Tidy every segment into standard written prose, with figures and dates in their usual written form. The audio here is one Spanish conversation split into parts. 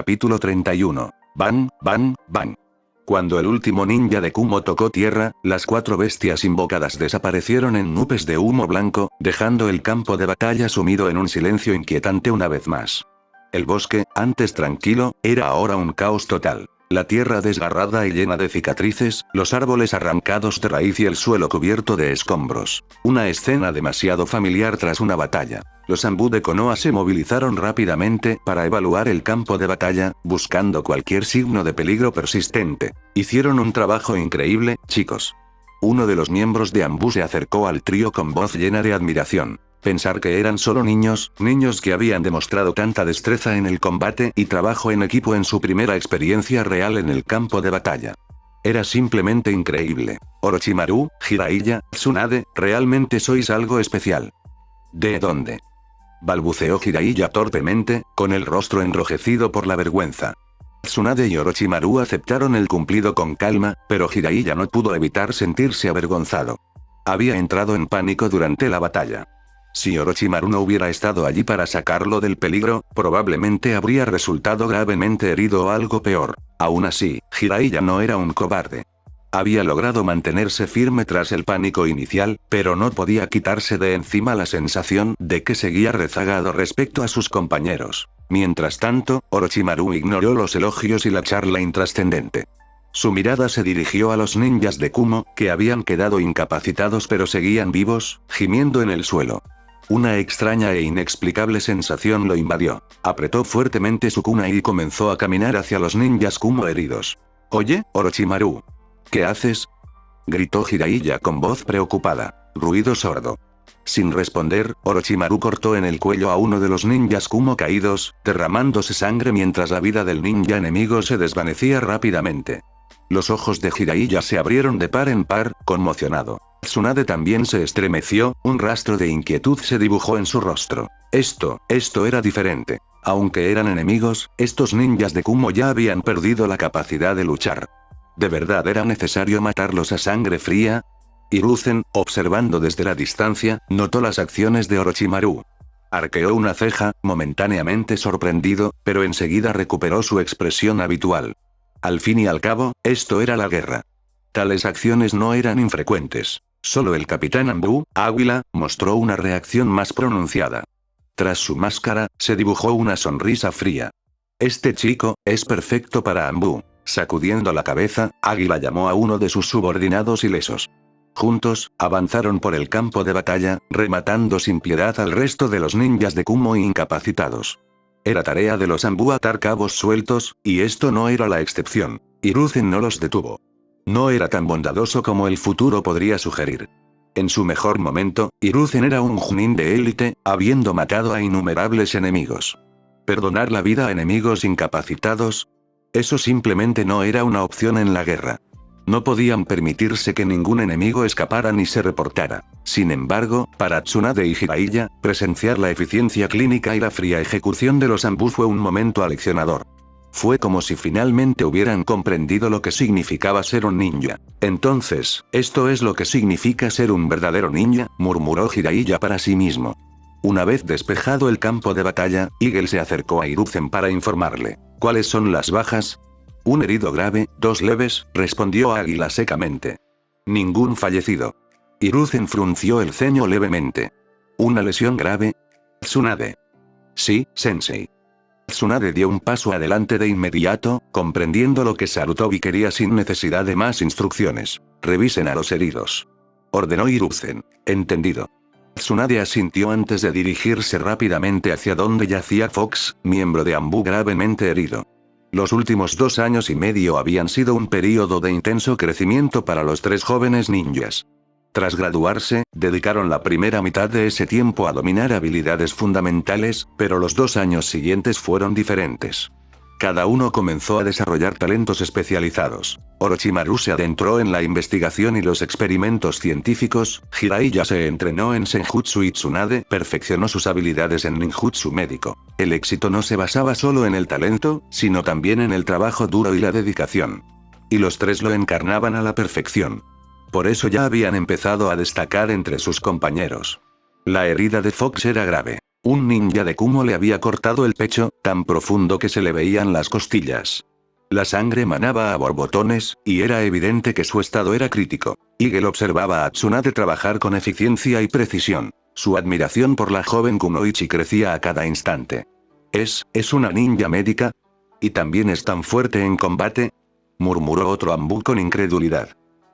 Capítulo 31. Bang, bang, bang. Cuando el último ninja de Kumo tocó tierra, las 4 bestias invocadas desaparecieron en nubes de humo blanco, dejando el campo de batalla sumido en un silencio inquietante una vez más. El bosque, antes tranquilo, era ahora un caos total. La tierra desgarrada y llena de cicatrices, los árboles arrancados de raíz y el suelo cubierto de escombros. Una escena demasiado familiar tras una batalla. Los Anbu de Konoha se movilizaron rápidamente para evaluar el campo de batalla, buscando cualquier signo de peligro persistente. Hicieron un trabajo increíble, chicos. Uno de los miembros de Anbu se acercó al trío con voz llena de admiración. Pensar que eran solo niños que habían demostrado tanta destreza en el combate y trabajo en equipo en su primera experiencia real en el campo de batalla. Era simplemente increíble. Orochimaru, Jiraiya, Tsunade, realmente sois algo especial. ¿De dónde? Balbuceó Jiraiya torpemente, con el rostro enrojecido por la vergüenza. Tsunade y Orochimaru aceptaron el cumplido con calma, pero Jiraiya no pudo evitar sentirse avergonzado. Había entrado en pánico durante la batalla. Si Orochimaru no hubiera estado allí para sacarlo del peligro, probablemente habría resultado gravemente herido o algo peor. Aún así, Jiraiya no era un cobarde. Había logrado mantenerse firme tras el pánico inicial, pero no podía quitarse de encima la sensación de que seguía rezagado respecto a sus compañeros. Mientras tanto, Orochimaru ignoró los elogios y la charla intrascendente. Su mirada se dirigió a los ninjas de Kumo, que habían quedado incapacitados pero seguían vivos, gimiendo en el suelo. Una extraña e inexplicable sensación lo invadió. Apretó fuertemente su kunai y comenzó a caminar hacia los ninjas Kumo heridos. «Oye, Orochimaru. ¿Qué haces?», gritó Jiraiya con voz preocupada. Ruido sordo. Sin responder, Orochimaru cortó en el cuello a uno de los ninjas Kumo caídos, derramándose sangre mientras la vida del ninja enemigo se desvanecía rápidamente. Los ojos de Jiraiya se abrieron de par en par, conmocionado. Tsunade también se estremeció, un rastro de inquietud se dibujó en su rostro. Esto era diferente. Aunque eran enemigos, estos ninjas de Kumo ya habían perdido la capacidad de luchar. ¿De verdad era necesario matarlos a sangre fría? Hiruzen, observando desde la distancia, notó las acciones de Orochimaru. Arqueó una ceja, momentáneamente sorprendido, pero enseguida recuperó su expresión habitual. Al fin y al cabo, esto era la guerra. Tales acciones no eran infrecuentes. Solo el capitán Anbu, Águila, mostró una reacción más pronunciada. Tras su máscara, se dibujó una sonrisa fría. Este chico, es perfecto para Anbu. Sacudiendo la cabeza, Águila llamó a uno de sus subordinados ilesos. Juntos, avanzaron por el campo de batalla, rematando sin piedad al resto de los ninjas de Kumo incapacitados. Era tarea de los Anbu atar cabos sueltos, y esto no era la excepción. Hiruzen no los detuvo. No era tan bondadoso como el futuro podría sugerir. En su mejor momento, Hiruzen era un Chunin de élite, habiendo matado a innumerables enemigos. ¿Perdonar la vida a enemigos incapacitados? Eso simplemente no era una opción en la guerra. No podían permitirse que ningún enemigo escapara ni se reportara. Sin embargo, para Tsunade y Jiraiya, presenciar la eficiencia clínica y la fría ejecución de los Anbu fue un momento aleccionador. Fue como si finalmente hubieran comprendido lo que significaba ser un ninja. Entonces, ¿esto es lo que significa ser un verdadero ninja?, murmuró Jiraiya para sí mismo. Una vez despejado el campo de batalla, Eagle se acercó a Hiruzen para informarle. ¿Cuáles son las bajas? Un herido grave, 2 leves, respondió Águila secamente. Ningún fallecido. Hiruzen frunció el ceño levemente. ¿Una lesión grave? Tsunade. Sí, sensei. Tsunade dio un paso adelante de inmediato, comprendiendo lo que Sarutobi quería sin necesidad de más instrucciones. Revisen a los heridos. Ordenó Hiruzen. Entendido. Tsunade asintió antes de dirigirse rápidamente hacia donde yacía Fox, miembro de Anbu gravemente herido. Los últimos 2 años y medio habían sido un período de intenso crecimiento para los 3 jóvenes ninjas. Tras graduarse, dedicaron la primera mitad de ese tiempo a dominar habilidades fundamentales, pero los 2 años siguientes fueron diferentes. Cada uno comenzó a desarrollar talentos especializados. Orochimaru se adentró en la investigación y los experimentos científicos, Jiraiya se entrenó en Senjutsu y Tsunade perfeccionó sus habilidades en ninjutsu médico. El éxito no se basaba solo en el talento, sino también en el trabajo duro y la dedicación. Y los 3 lo encarnaban a la perfección. Por eso ya habían empezado a destacar entre sus compañeros. La herida de Fox era grave. Un ninja de Kumo le había cortado el pecho, tan profundo que se le veían las costillas. La sangre manaba a borbotones, y era evidente que su estado era crítico. Eagle observaba a Tsunade trabajar con eficiencia y precisión. Su admiración por la joven Kunoichi crecía a cada instante. ¿Es una ninja médica? ¿Y también es tan fuerte en combate?, murmuró otro Anbu con incredulidad.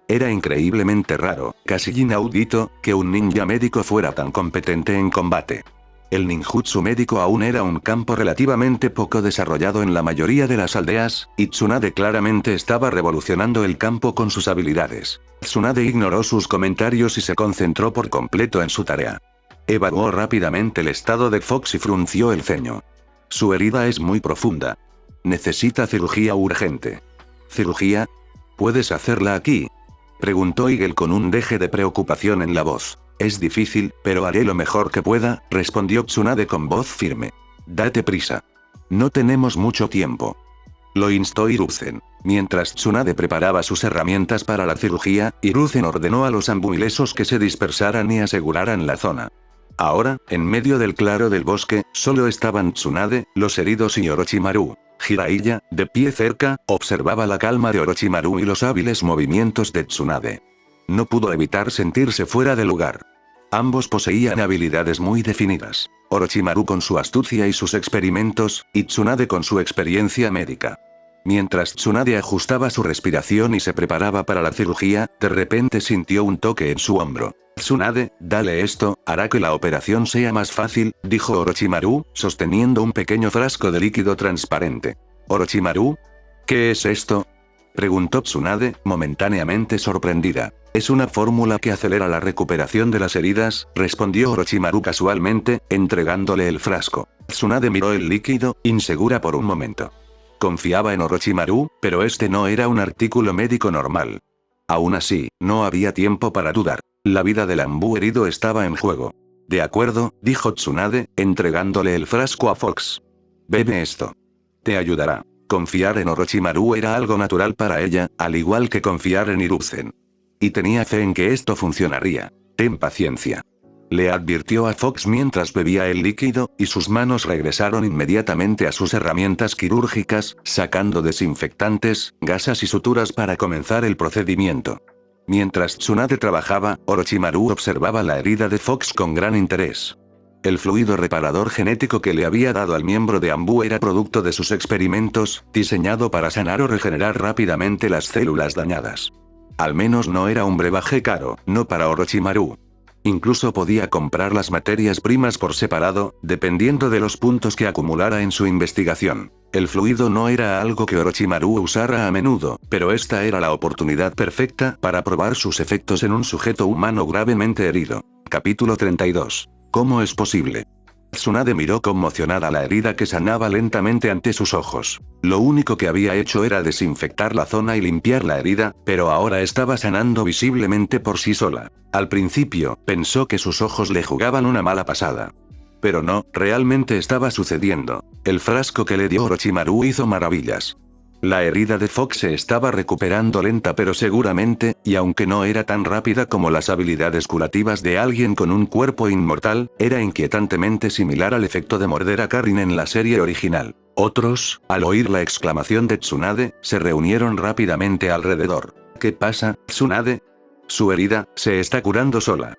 Era increíblemente raro, casi inaudito, que un ninja médico fuera tan competente en combate. El ninjutsu médico aún era un campo relativamente poco desarrollado en la mayoría de las aldeas, y Tsunade claramente estaba revolucionando el campo con sus habilidades. Tsunade ignoró sus comentarios y se concentró por completo en su tarea. Evaluó rápidamente el estado de Fox y frunció el ceño. Su herida es muy profunda. Necesita cirugía urgente. ¿Cirugía? ¿Puedes hacerla aquí?, preguntó Eagle con un deje de preocupación en la voz. Es difícil, pero haré lo mejor que pueda, respondió Tsunade con voz firme. Date prisa. No tenemos mucho tiempo. Lo instó Hiruzen. Mientras Tsunade preparaba sus herramientas para la cirugía, Hiruzen ordenó a los ambuilesos que se dispersaran y aseguraran la zona. Ahora, en medio del claro del bosque, solo estaban Tsunade, los heridos y Orochimaru. Jiraiya, de pie cerca, observaba la calma de Orochimaru y los hábiles movimientos de Tsunade. No pudo evitar sentirse fuera de lugar. Ambos poseían habilidades muy definidas. Orochimaru con su astucia y sus experimentos, y Tsunade con su experiencia médica. Mientras Tsunade ajustaba su respiración y se preparaba para la cirugía, de repente sintió un toque en su hombro. Tsunade, dale esto, hará que la operación sea más fácil, dijo Orochimaru, sosteniendo un pequeño frasco de líquido transparente. ¿Orochimaru? ¿Qué es esto?, preguntó Tsunade, momentáneamente sorprendida. Es una fórmula que acelera la recuperación de las heridas, respondió Orochimaru casualmente, entregándole el frasco. Tsunade miró el líquido, insegura por un momento. Confiaba en Orochimaru, pero este no era un artículo médico normal. Aún así, no había tiempo para dudar. La vida del Anbu herido estaba en juego. De acuerdo, dijo Tsunade, entregándole el frasco a Fox. Bebe esto. Te ayudará. Confiar en Orochimaru era algo natural para ella, al igual que confiar en Hiruzen. Y tenía fe en que esto funcionaría. Ten paciencia. Le advirtió a Fox mientras bebía el líquido, y sus manos regresaron inmediatamente a sus herramientas quirúrgicas, sacando desinfectantes, gasas y suturas para comenzar el procedimiento. Mientras Tsunade trabajaba, Orochimaru observaba la herida de Fox con gran interés. El fluido reparador genético que le había dado al miembro de Anbu era producto de sus experimentos, diseñado para sanar o regenerar rápidamente las células dañadas. Al menos no era un brebaje caro, no para Orochimaru. Incluso podía comprar las materias primas por separado, dependiendo de los puntos que acumulara en su investigación. El fluido no era algo que Orochimaru usara a menudo, pero esta era la oportunidad perfecta para probar sus efectos en un sujeto humano gravemente herido. Capítulo 32. ¿Cómo es posible? Tsunade miró conmocionada la herida que sanaba lentamente ante sus ojos. Lo único que había hecho era desinfectar la zona y limpiar la herida, pero ahora estaba sanando visiblemente por sí sola. Al principio, pensó que sus ojos le jugaban una mala pasada. Pero no, realmente estaba sucediendo. El frasco que le dio Orochimaru hizo maravillas. La herida de Fox se estaba recuperando lenta pero seguramente, y aunque no era tan rápida como las habilidades curativas de alguien con un cuerpo inmortal, era inquietantemente similar al efecto de morder a Karin en la serie original. Otros, al oír la exclamación de Tsunade, se reunieron rápidamente alrededor. ¿Qué pasa, Tsunade? Su herida, se está curando sola.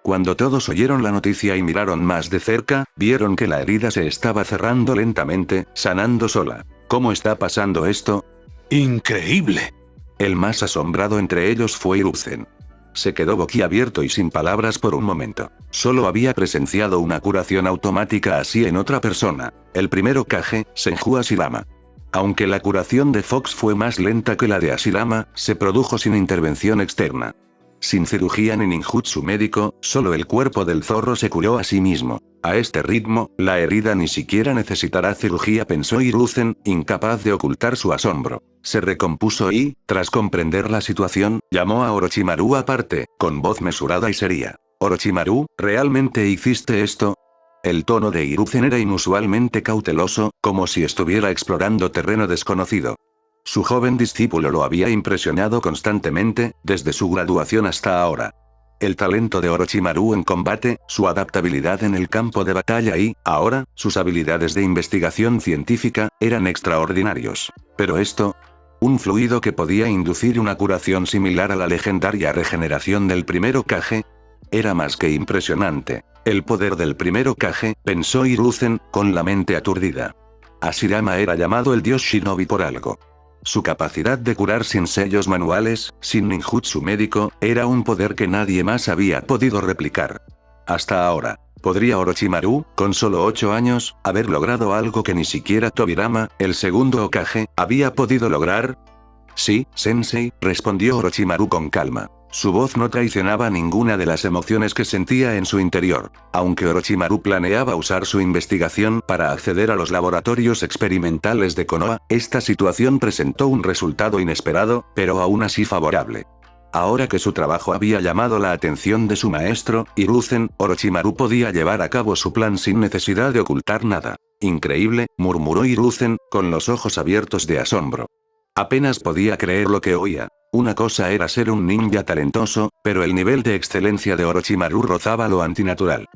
Cuando todos oyeron la noticia y miraron más de cerca, vieron que la herida se estaba cerrando lentamente, sanando sola. ¿Cómo está pasando esto? ¡Increíble! El más asombrado entre ellos fue Hiruzen. Se quedó boquiabierto y sin palabras por un momento. Solo había presenciado una curación automática así en otra persona, el primer Hokage, Senju Hashirama. Aunque la curación de Fox fue más lenta que la de Hashirama, se produjo sin intervención externa. Sin cirugía ni ninjutsu médico, solo el cuerpo del zorro se curó a sí mismo. A este ritmo, la herida ni siquiera necesitará cirugía, pensó Hiruzen, incapaz de ocultar su asombro. Se recompuso y, tras comprender la situación, llamó a Orochimaru aparte, con voz mesurada y seria. «Orochimaru, ¿realmente hiciste esto?» El tono de Hiruzen era inusualmente cauteloso, como si estuviera explorando terreno desconocido. Su joven discípulo lo había impresionado constantemente, desde su graduación hasta ahora. El talento de Orochimaru en combate, su adaptabilidad en el campo de batalla y, ahora, sus habilidades de investigación científica, eran extraordinarios. Pero esto, un fluido que podía inducir una curación similar a la legendaria regeneración del primer Hokage, era más que impresionante. El poder del primer Hokage, pensó Hiruzen, con la mente aturdida. Hashirama era llamado el dios shinobi por algo. Su capacidad de curar sin sellos manuales, sin ninjutsu médico, era un poder que nadie más había podido replicar. Hasta ahora, ¿podría Orochimaru, con solo 8 años, haber logrado algo que ni siquiera Tobirama, el segundo Hokage, había podido lograr? Sí, sensei, respondió Orochimaru con calma. Su voz no traicionaba ninguna de las emociones que sentía en su interior. Aunque Orochimaru planeaba usar su investigación para acceder a los laboratorios experimentales de Konoha, esta situación presentó un resultado inesperado, pero aún así favorable. Ahora que su trabajo había llamado la atención de su maestro, Hiruzen, Orochimaru podía llevar a cabo su plan sin necesidad de ocultar nada. Increíble, murmuró Hiruzen, con los ojos abiertos de asombro. Apenas podía creer lo que oía. Una cosa era ser un ninja talentoso, pero el nivel de excelencia de Orochimaru rozaba lo antinatural.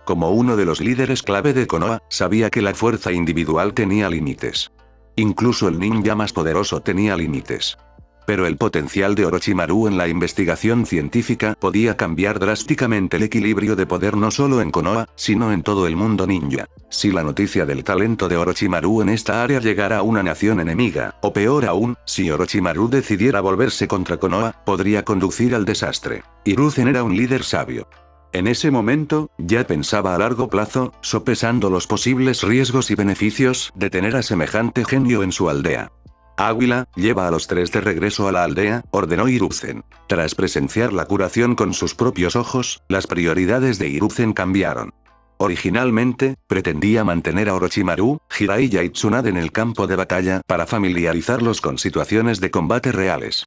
Como uno de los líderes clave de Konoha, sabía que la fuerza individual tenía límites. Incluso el ninja más poderoso tenía límites. Pero el potencial de Orochimaru en la investigación científica podía cambiar drásticamente el equilibrio de poder no solo en Konoha, sino en todo el mundo ninja. Si la noticia del talento de Orochimaru en esta área llegara a una nación enemiga, o peor aún, si Orochimaru decidiera volverse contra Konoha, podría conducir al desastre. Hiruzen era un líder sabio. En ese momento, ya pensaba a largo plazo, sopesando los posibles riesgos y beneficios de tener a semejante genio en su aldea. Águila, lleva a los 3 de regreso a la aldea, ordenó Hiruzen. Tras presenciar la curación con sus propios ojos, las prioridades de Hiruzen cambiaron. Originalmente, pretendía mantener a Orochimaru, Jiraiya y Tsunade en el campo de batalla para familiarizarlos con situaciones de combate reales.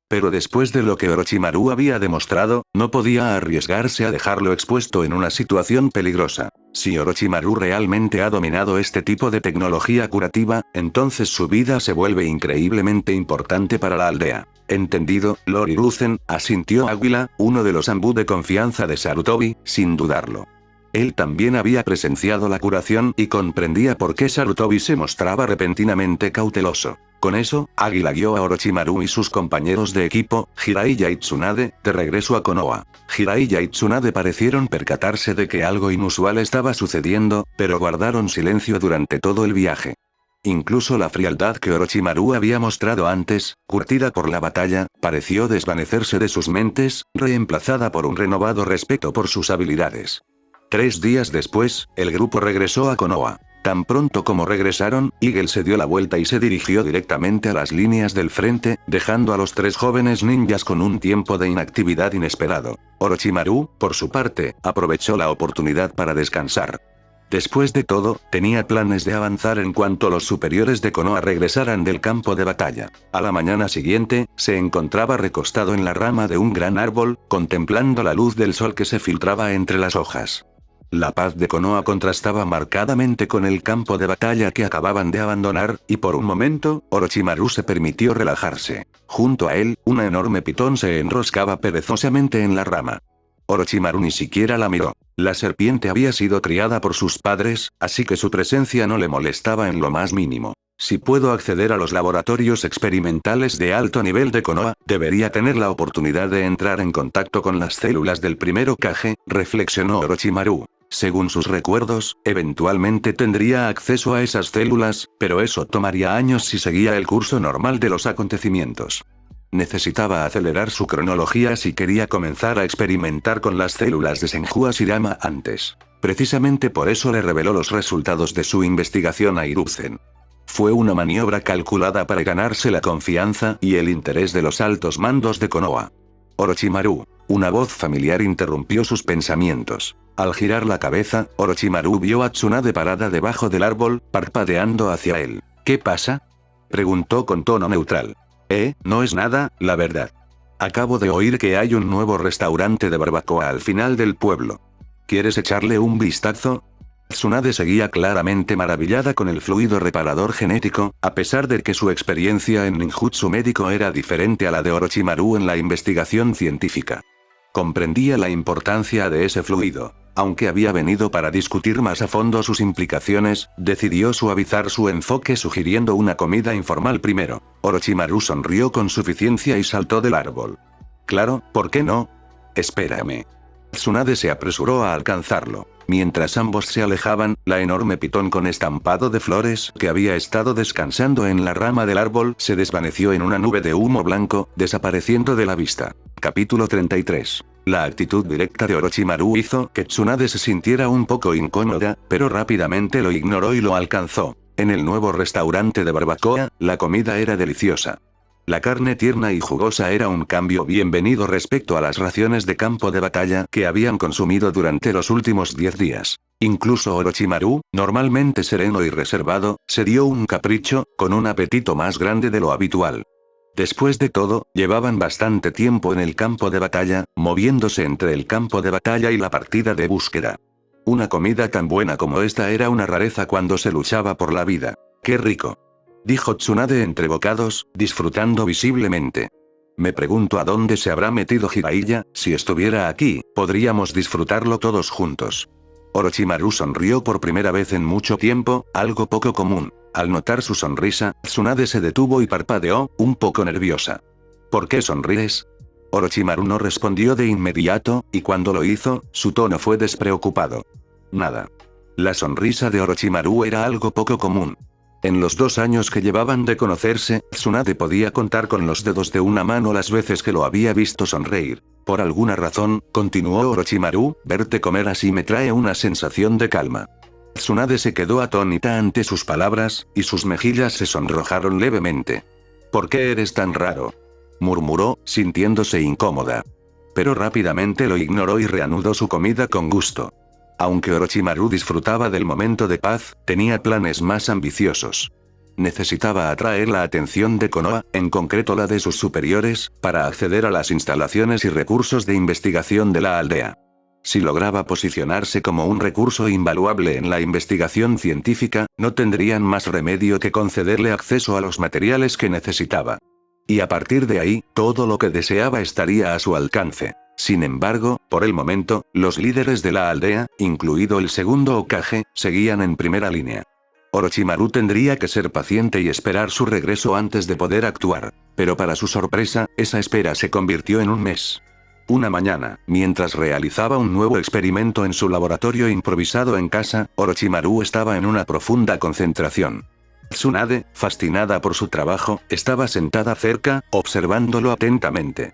Pero después de lo que Orochimaru había demostrado, no podía arriesgarse a dejarlo expuesto en una situación peligrosa. Si Orochimaru realmente ha dominado este tipo de tecnología curativa, entonces su vida se vuelve increíblemente importante para la aldea. Entendido, Lord Hiruzen, asintió Águila, uno de los Anbu de confianza de Sarutobi, sin dudarlo. Él también había presenciado la curación y comprendía por qué Sarutobi se mostraba repentinamente cauteloso. Con eso, Águila guió a Orochimaru y sus compañeros de equipo, Jiraiya y Tsunade, de regreso a Konoha. Jiraiya y Tsunade parecieron percatarse de que algo inusual estaba sucediendo, pero guardaron silencio durante todo el viaje. Incluso la frialdad que Orochimaru había mostrado antes, curtida por la batalla, pareció desvanecerse de sus mentes, reemplazada por un renovado respeto por sus habilidades. 3 días después, el grupo regresó a Konoha. Tan pronto como regresaron, Eagle se dio la vuelta y se dirigió directamente a las líneas del frente, dejando a los 3 jóvenes ninjas con un tiempo de inactividad inesperado. Orochimaru, por su parte, aprovechó la oportunidad para descansar. Después de todo, tenía planes de avanzar en cuanto los superiores de Konoha regresaran del campo de batalla. A la mañana siguiente, se encontraba recostado en la rama de un gran árbol, contemplando la luz del sol que se filtraba entre las hojas. La paz de Konoha contrastaba marcadamente con el campo de batalla que acababan de abandonar, y por un momento, Orochimaru se permitió relajarse. Junto a él, una enorme pitón se enroscaba perezosamente en la rama. Orochimaru ni siquiera la miró. La serpiente había sido criada por sus padres, así que su presencia no le molestaba en lo más mínimo. Si puedo acceder a los laboratorios experimentales de alto nivel de Konoha, debería tener la oportunidad de entrar en contacto con las células del primer Hokage, reflexionó Orochimaru. Según sus recuerdos, eventualmente tendría acceso a esas células, pero eso tomaría años si seguía el curso normal de los acontecimientos. Necesitaba acelerar su cronología si quería comenzar a experimentar con las células de Senju Hashirama antes. Precisamente por eso le reveló los resultados de su investigación a Hiruzen. Fue una maniobra calculada para ganarse la confianza y el interés de los altos mandos de Konoha. Orochimaru. Una voz familiar interrumpió sus pensamientos. Al girar la cabeza, Orochimaru vio a Tsunade parada debajo del árbol, parpadeando hacia él. ¿Qué pasa?, preguntó con tono neutral. No es nada, la verdad. Acabo de oír que hay un nuevo restaurante de barbacoa al final del pueblo. ¿Quieres echarle un vistazo? Tsunade seguía claramente maravillada con el fluido reparador genético, a pesar de que su experiencia en ninjutsu médico era diferente a la de Orochimaru en la investigación científica. Comprendía la importancia de ese fluido. Aunque había venido para discutir más a fondo sus implicaciones, decidió suavizar su enfoque sugiriendo una comida informal primero. Orochimaru sonrió con suficiencia y saltó del árbol. Claro, ¿por qué no? Espérame. Tsunade se apresuró a alcanzarlo. Mientras ambos se alejaban, la enorme pitón con estampado de flores que había estado descansando en la rama del árbol se desvaneció en una nube de humo blanco, desapareciendo de la vista. Capítulo 33. La actitud directa de Orochimaru hizo que Tsunade se sintiera un poco incómoda, pero rápidamente lo ignoró y lo alcanzó. En el nuevo restaurante de barbacoa, la comida era deliciosa. La carne tierna y jugosa era un cambio bienvenido respecto a las raciones de campo de batalla que habían consumido durante los últimos 10 días. Incluso Orochimaru, normalmente sereno y reservado, se dio un capricho, con un apetito más grande de lo habitual. Después de todo, llevaban bastante tiempo en el campo de batalla, moviéndose entre el campo de batalla y la partida de búsqueda. Una comida tan buena como esta era una rareza cuando se luchaba por la vida. ¡Qué rico!, dijo Tsunade entre bocados, disfrutando visiblemente. Me pregunto a dónde se habrá metido Jiraiya. Si estuviera aquí, podríamos disfrutarlo todos juntos. Orochimaru sonrió por primera vez en mucho tiempo, algo poco común. Al notar su sonrisa, Tsunade se detuvo y parpadeó, un poco nerviosa. ¿Por qué sonríes? Orochimaru no respondió de inmediato, y cuando lo hizo, su tono fue despreocupado. Nada. La sonrisa de Orochimaru era algo poco común. En los 2 años que llevaban de conocerse, Tsunade podía contar con los dedos de una mano las veces que lo había visto sonreír. Por alguna razón, continuó Orochimaru, verte comer así me trae una sensación de calma. Tsunade se quedó atónita ante sus palabras, y sus mejillas se sonrojaron levemente. ¿Por qué eres tan raro?, murmuró, sintiéndose incómoda. Pero rápidamente lo ignoró y reanudó su comida con gusto. Aunque Orochimaru disfrutaba del momento de paz, tenía planes más ambiciosos. Necesitaba atraer la atención de Konoha, en concreto la de sus superiores, para acceder a las instalaciones y recursos de investigación de la aldea. Si lograba posicionarse como un recurso invaluable en la investigación científica, no tendrían más remedio que concederle acceso a los materiales que necesitaba. Y a partir de ahí, todo lo que deseaba estaría a su alcance. Sin embargo, por el momento, los líderes de la aldea, incluido el segundo Hokage, seguían en primera línea. Orochimaru tendría que ser paciente y esperar su regreso antes de poder actuar. Pero para su sorpresa, esa espera se convirtió en un mes. Una mañana, mientras realizaba un nuevo experimento en su laboratorio improvisado en casa, Orochimaru estaba en una profunda concentración. Tsunade, fascinada por su trabajo, estaba sentada cerca, observándolo atentamente.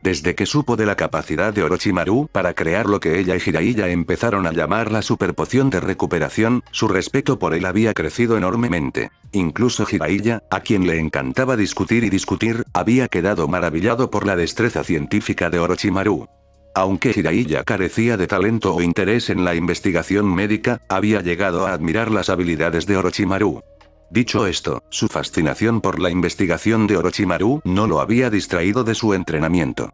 Desde que supo de la capacidad de Orochimaru para crear lo que ella y Jiraiya empezaron a llamar la superpoción de recuperación, su respeto por él había crecido enormemente. Incluso Jiraiya, a quien le encantaba discutir y discutir, había quedado maravillado por la destreza científica de Orochimaru. Aunque Jiraiya carecía de talento o interés en la investigación médica, había llegado a admirar las habilidades de Orochimaru. Dicho esto, su fascinación por la investigación de Orochimaru no lo había distraído de su entrenamiento.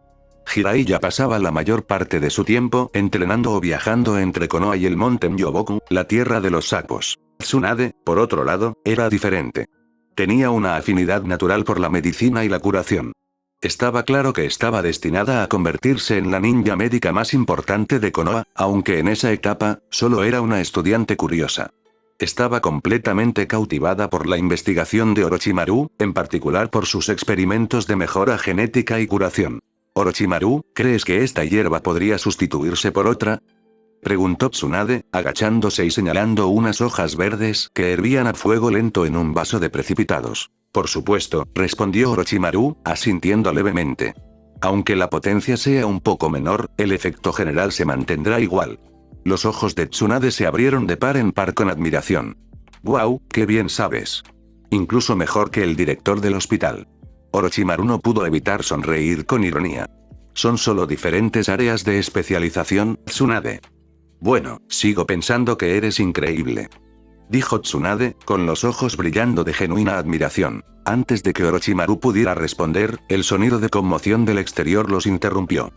Jiraiya pasaba la mayor parte de su tiempo entrenando o viajando entre Konoha y el monte Myoboku, la tierra de los sapos. Tsunade, por otro lado, era diferente. Tenía una afinidad natural por la medicina y la curación. Estaba claro que estaba destinada a convertirse en la ninja médica más importante de Konoha, aunque en esa etapa, solo era una estudiante curiosa. Estaba completamente cautivada por la investigación de Orochimaru, en particular por sus experimentos de mejora genética y curación. Orochimaru, ¿crees que esta hierba podría sustituirse por otra?, preguntó Tsunade, agachándose y señalando unas hojas verdes que hervían a fuego lento en un vaso de precipitados. Por supuesto, respondió Orochimaru, asintiendo levemente. Aunque la potencia sea un poco menor, el efecto general se mantendrá igual. Los ojos de Tsunade se abrieron de par en par con admiración. ¡Guau, qué bien sabes! Incluso mejor que el director del hospital. Orochimaru no pudo evitar sonreír con ironía. Son solo diferentes áreas de especialización, Tsunade. Bueno, sigo pensando que eres increíble, dijo Tsunade, con los ojos brillando de genuina admiración. Antes de que Orochimaru pudiera responder, el sonido de conmoción del exterior los interrumpió.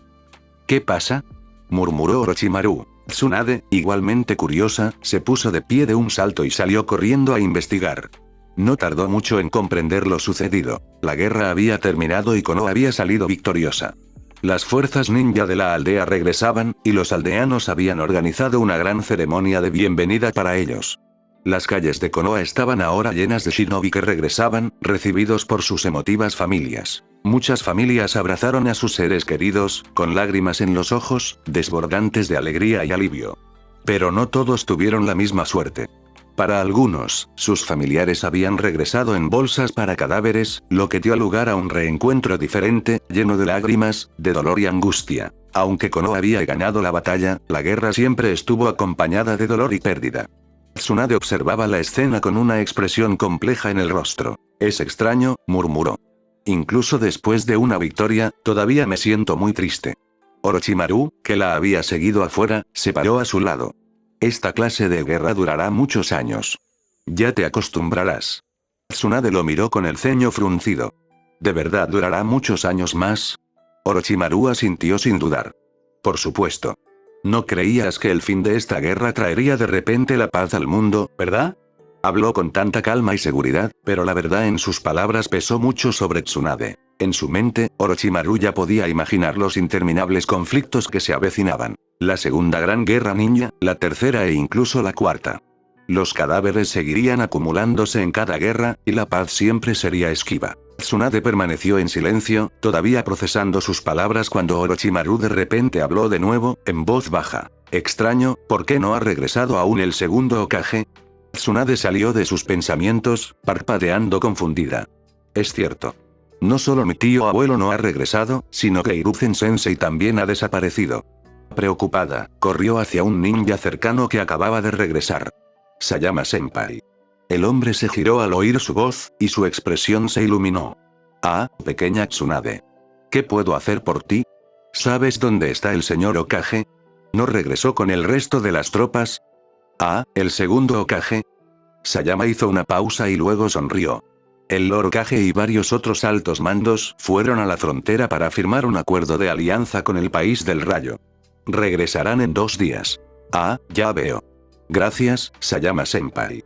¿Qué pasa?, murmuró Orochimaru. Tsunade, igualmente curiosa, se puso de pie de un salto y salió corriendo a investigar. No tardó mucho en comprender lo sucedido. La guerra había terminado y Konoha había salido victoriosa. Las fuerzas ninja de la aldea regresaban, y los aldeanos habían organizado una gran ceremonia de bienvenida para ellos. Las calles de Konoha estaban ahora llenas de shinobi que regresaban, recibidos por sus emotivas familias. Muchas familias abrazaron a sus seres queridos, con lágrimas en los ojos, desbordantes de alegría y alivio. Pero no todos tuvieron la misma suerte. Para algunos, sus familiares habían regresado en bolsas para cadáveres, lo que dio lugar a un reencuentro diferente, lleno de lágrimas, de dolor y angustia. Aunque Konoha había ganado la batalla, la guerra siempre estuvo acompañada de dolor y pérdida. Tsunade observaba la escena con una expresión compleja en el rostro. «Es extraño», murmuró. «Incluso después de una victoria, todavía me siento muy triste». Orochimaru, que la había seguido afuera, se paró a su lado. «Esta clase de guerra durará muchos años. Ya te acostumbrarás». Tsunade lo miró con el ceño fruncido. «¿De verdad durará muchos años más?» Orochimaru asintió sin dudar. «Por supuesto. No creías que el fin de esta guerra traería de repente la paz al mundo, ¿verdad?» Habló con tanta calma y seguridad, pero la verdad en sus palabras pesó mucho sobre Tsunade. En su mente, Orochimaru ya podía imaginar los interminables conflictos que se avecinaban. La segunda gran guerra ninja, la tercera e incluso la cuarta. Los cadáveres seguirían acumulándose en cada guerra, y la paz siempre sería esquiva. Tsunade permaneció en silencio, todavía procesando sus palabras cuando Orochimaru de repente habló de nuevo, en voz baja. «Extraño, ¿por qué no ha regresado aún el segundo Hokage?» Tsunade salió de sus pensamientos, parpadeando confundida. «Es cierto. No solo mi tío abuelo no ha regresado, sino que Hiruzen-sensei también ha desaparecido». Preocupada, corrió hacia un ninja cercano que acababa de regresar. «Sayama-senpai». El hombre se giró al oír su voz, y su expresión se iluminó. «Ah, pequeña Tsunade. ¿Qué puedo hacer por ti? ¿Sabes dónde está el señor Hokage? ¿No regresó con el resto de las tropas?» «Ah, el segundo Hokage». Sayama hizo una pausa y luego sonrió. El Lord Hokage y varios otros altos mandos fueron a la frontera para firmar un acuerdo de alianza con el país del rayo. Regresarán en 2 días. «Ah, ya veo. Gracias, Sayama-senpai»,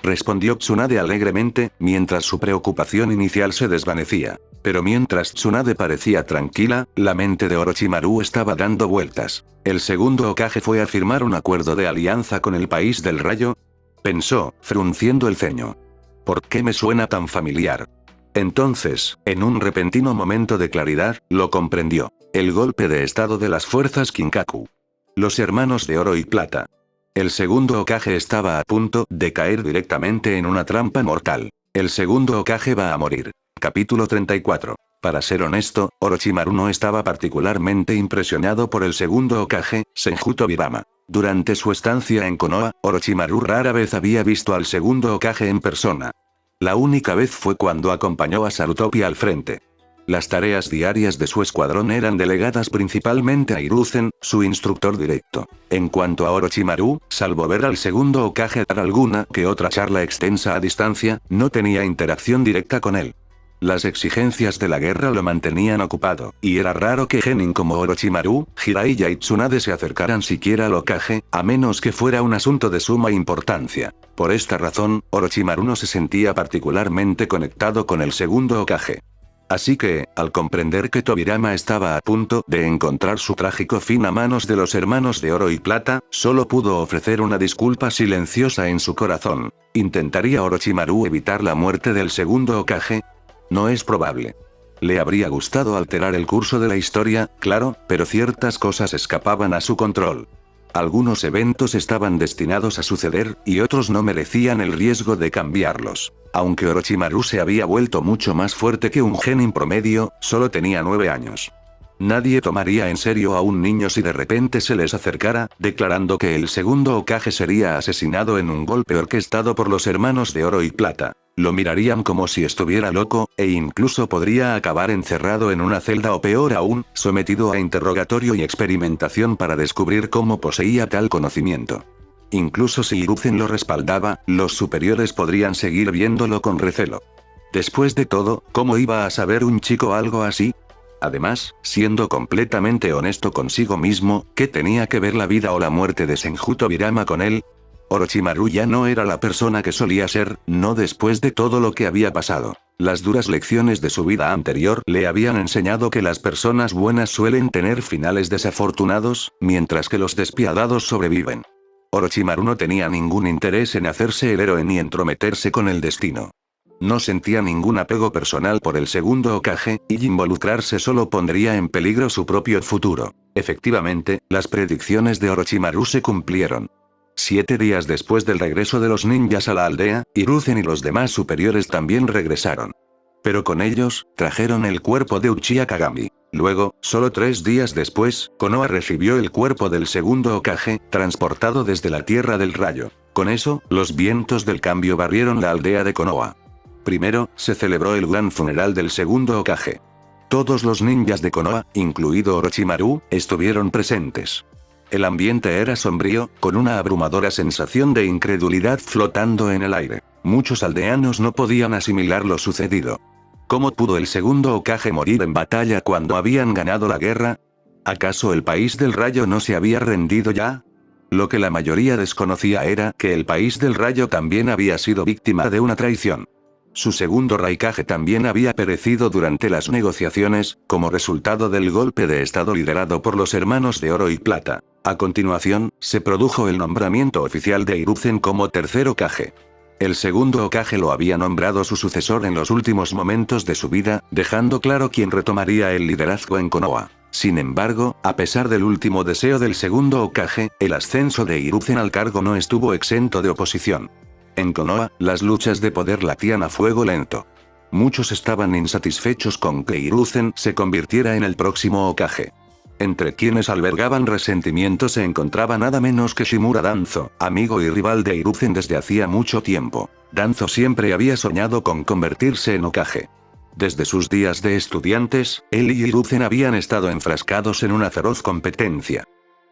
respondió Tsunade alegremente, mientras su preocupación inicial se desvanecía. Pero mientras Tsunade parecía tranquila, la mente de Orochimaru estaba dando vueltas. ¿El segundo Hokage fue a firmar un acuerdo de alianza con el país del rayo?, pensó, frunciendo el ceño. ¿Por qué me suena tan familiar? Entonces, en un repentino momento de claridad, lo comprendió. El golpe de estado de las fuerzas Kinkaku. Los hermanos de oro y plata. El segundo Hokage estaba a punto de caer directamente en una trampa mortal. El segundo Hokage va a morir. Capítulo 34. Para ser honesto, Orochimaru no estaba particularmente impresionado por el segundo Hokage, Senju Tobirama. Durante su estancia en Konoha, Orochimaru rara vez había visto al segundo Hokage en persona. La única vez fue cuando acompañó a Sarutobi al frente. Las tareas diarias de su escuadrón eran delegadas principalmente a Hiruzen, su instructor directo. En cuanto a Orochimaru, salvo ver al segundo Hokage dar alguna que otra charla extensa a distancia, no tenía interacción directa con él. Las exigencias de la guerra lo mantenían ocupado, y era raro que genin como Orochimaru, Jiraiya y Tsunade se acercaran siquiera al Hokage, a menos que fuera un asunto de suma importancia. Por esta razón, Orochimaru no se sentía particularmente conectado con el segundo Hokage. Así que, al comprender que Tobirama estaba a punto de encontrar su trágico fin a manos de los hermanos de oro y plata, solo pudo ofrecer una disculpa silenciosa en su corazón. ¿Intentaría Orochimaru evitar la muerte del segundo Hokage? No es probable. Le habría gustado alterar el curso de la historia, claro, pero ciertas cosas escapaban a su control. Algunos eventos estaban destinados a suceder, y otros no merecían el riesgo de cambiarlos. Aunque Orochimaru se había vuelto mucho más fuerte que un genin promedio, solo tenía 9 años. Nadie tomaría en serio a un niño si de repente se les acercara, declarando que el segundo Hokage sería asesinado en un golpe orquestado por los hermanos de oro y plata. Lo mirarían como si estuviera loco, e incluso podría acabar encerrado en una celda o peor aún, sometido a interrogatorio y experimentación para descubrir cómo poseía tal conocimiento. Incluso si Hiruzen lo respaldaba, los superiores podrían seguir viéndolo con recelo. Después de todo, ¿cómo iba a saber un chico algo así? Además, siendo completamente honesto consigo mismo, ¿qué tenía que ver la vida o la muerte de Senju Tobirama con él? Orochimaru ya no era la persona que solía ser, no después de todo lo que había pasado. Las duras lecciones de su vida anterior le habían enseñado que las personas buenas suelen tener finales desafortunados, mientras que los despiadados sobreviven. Orochimaru no tenía ningún interés en hacerse el héroe ni entrometerse con el destino. No sentía ningún apego personal por el segundo Hokage, y involucrarse solo pondría en peligro su propio futuro. Efectivamente, las predicciones de Orochimaru se cumplieron. 7 días después del regreso de los ninjas a la aldea, Hiruzen y los demás superiores también regresaron. Pero con ellos, trajeron el cuerpo de Uchiha Kagami. Luego, solo 3 días después, Konoha recibió el cuerpo del segundo Hokage, transportado desde la Tierra del Rayo. Con eso, los vientos del cambio barrieron la aldea de Konoha. Primero, se celebró el gran funeral del segundo Hokage. Todos los ninjas de Konoha, incluido Orochimaru, estuvieron presentes. El ambiente era sombrío, con una abrumadora sensación de incredulidad flotando en el aire. Muchos aldeanos no podían asimilar lo sucedido. ¿Cómo pudo el segundo Hokage morir en batalla cuando habían ganado la guerra? ¿Acaso el país del rayo no se había rendido ya? Lo que la mayoría desconocía era que el país del rayo también había sido víctima de una traición. Su segundo Raikage también había perecido durante las negociaciones, como resultado del golpe de estado liderado por los hermanos de Oro y Plata. A continuación, se produjo el nombramiento oficial de Hiruzen como tercer Hokage. El segundo Hokage lo había nombrado su sucesor en los últimos momentos de su vida, dejando claro quién retomaría el liderazgo en Konoha. Sin embargo, a pesar del último deseo del segundo Hokage, el ascenso de Hiruzen al cargo no estuvo exento de oposición. En Konoha, las luchas de poder latían a fuego lento. Muchos estaban insatisfechos con que Hiruzen se convirtiera en el próximo Hokage. Entre quienes albergaban resentimiento se encontraba nada menos que Shimura Danzo, amigo y rival de Hiruzen desde hacía mucho tiempo. Danzo siempre había soñado con convertirse en Hokage. Desde sus días de estudiantes, él y Hiruzen habían estado enfrascados en una feroz competencia.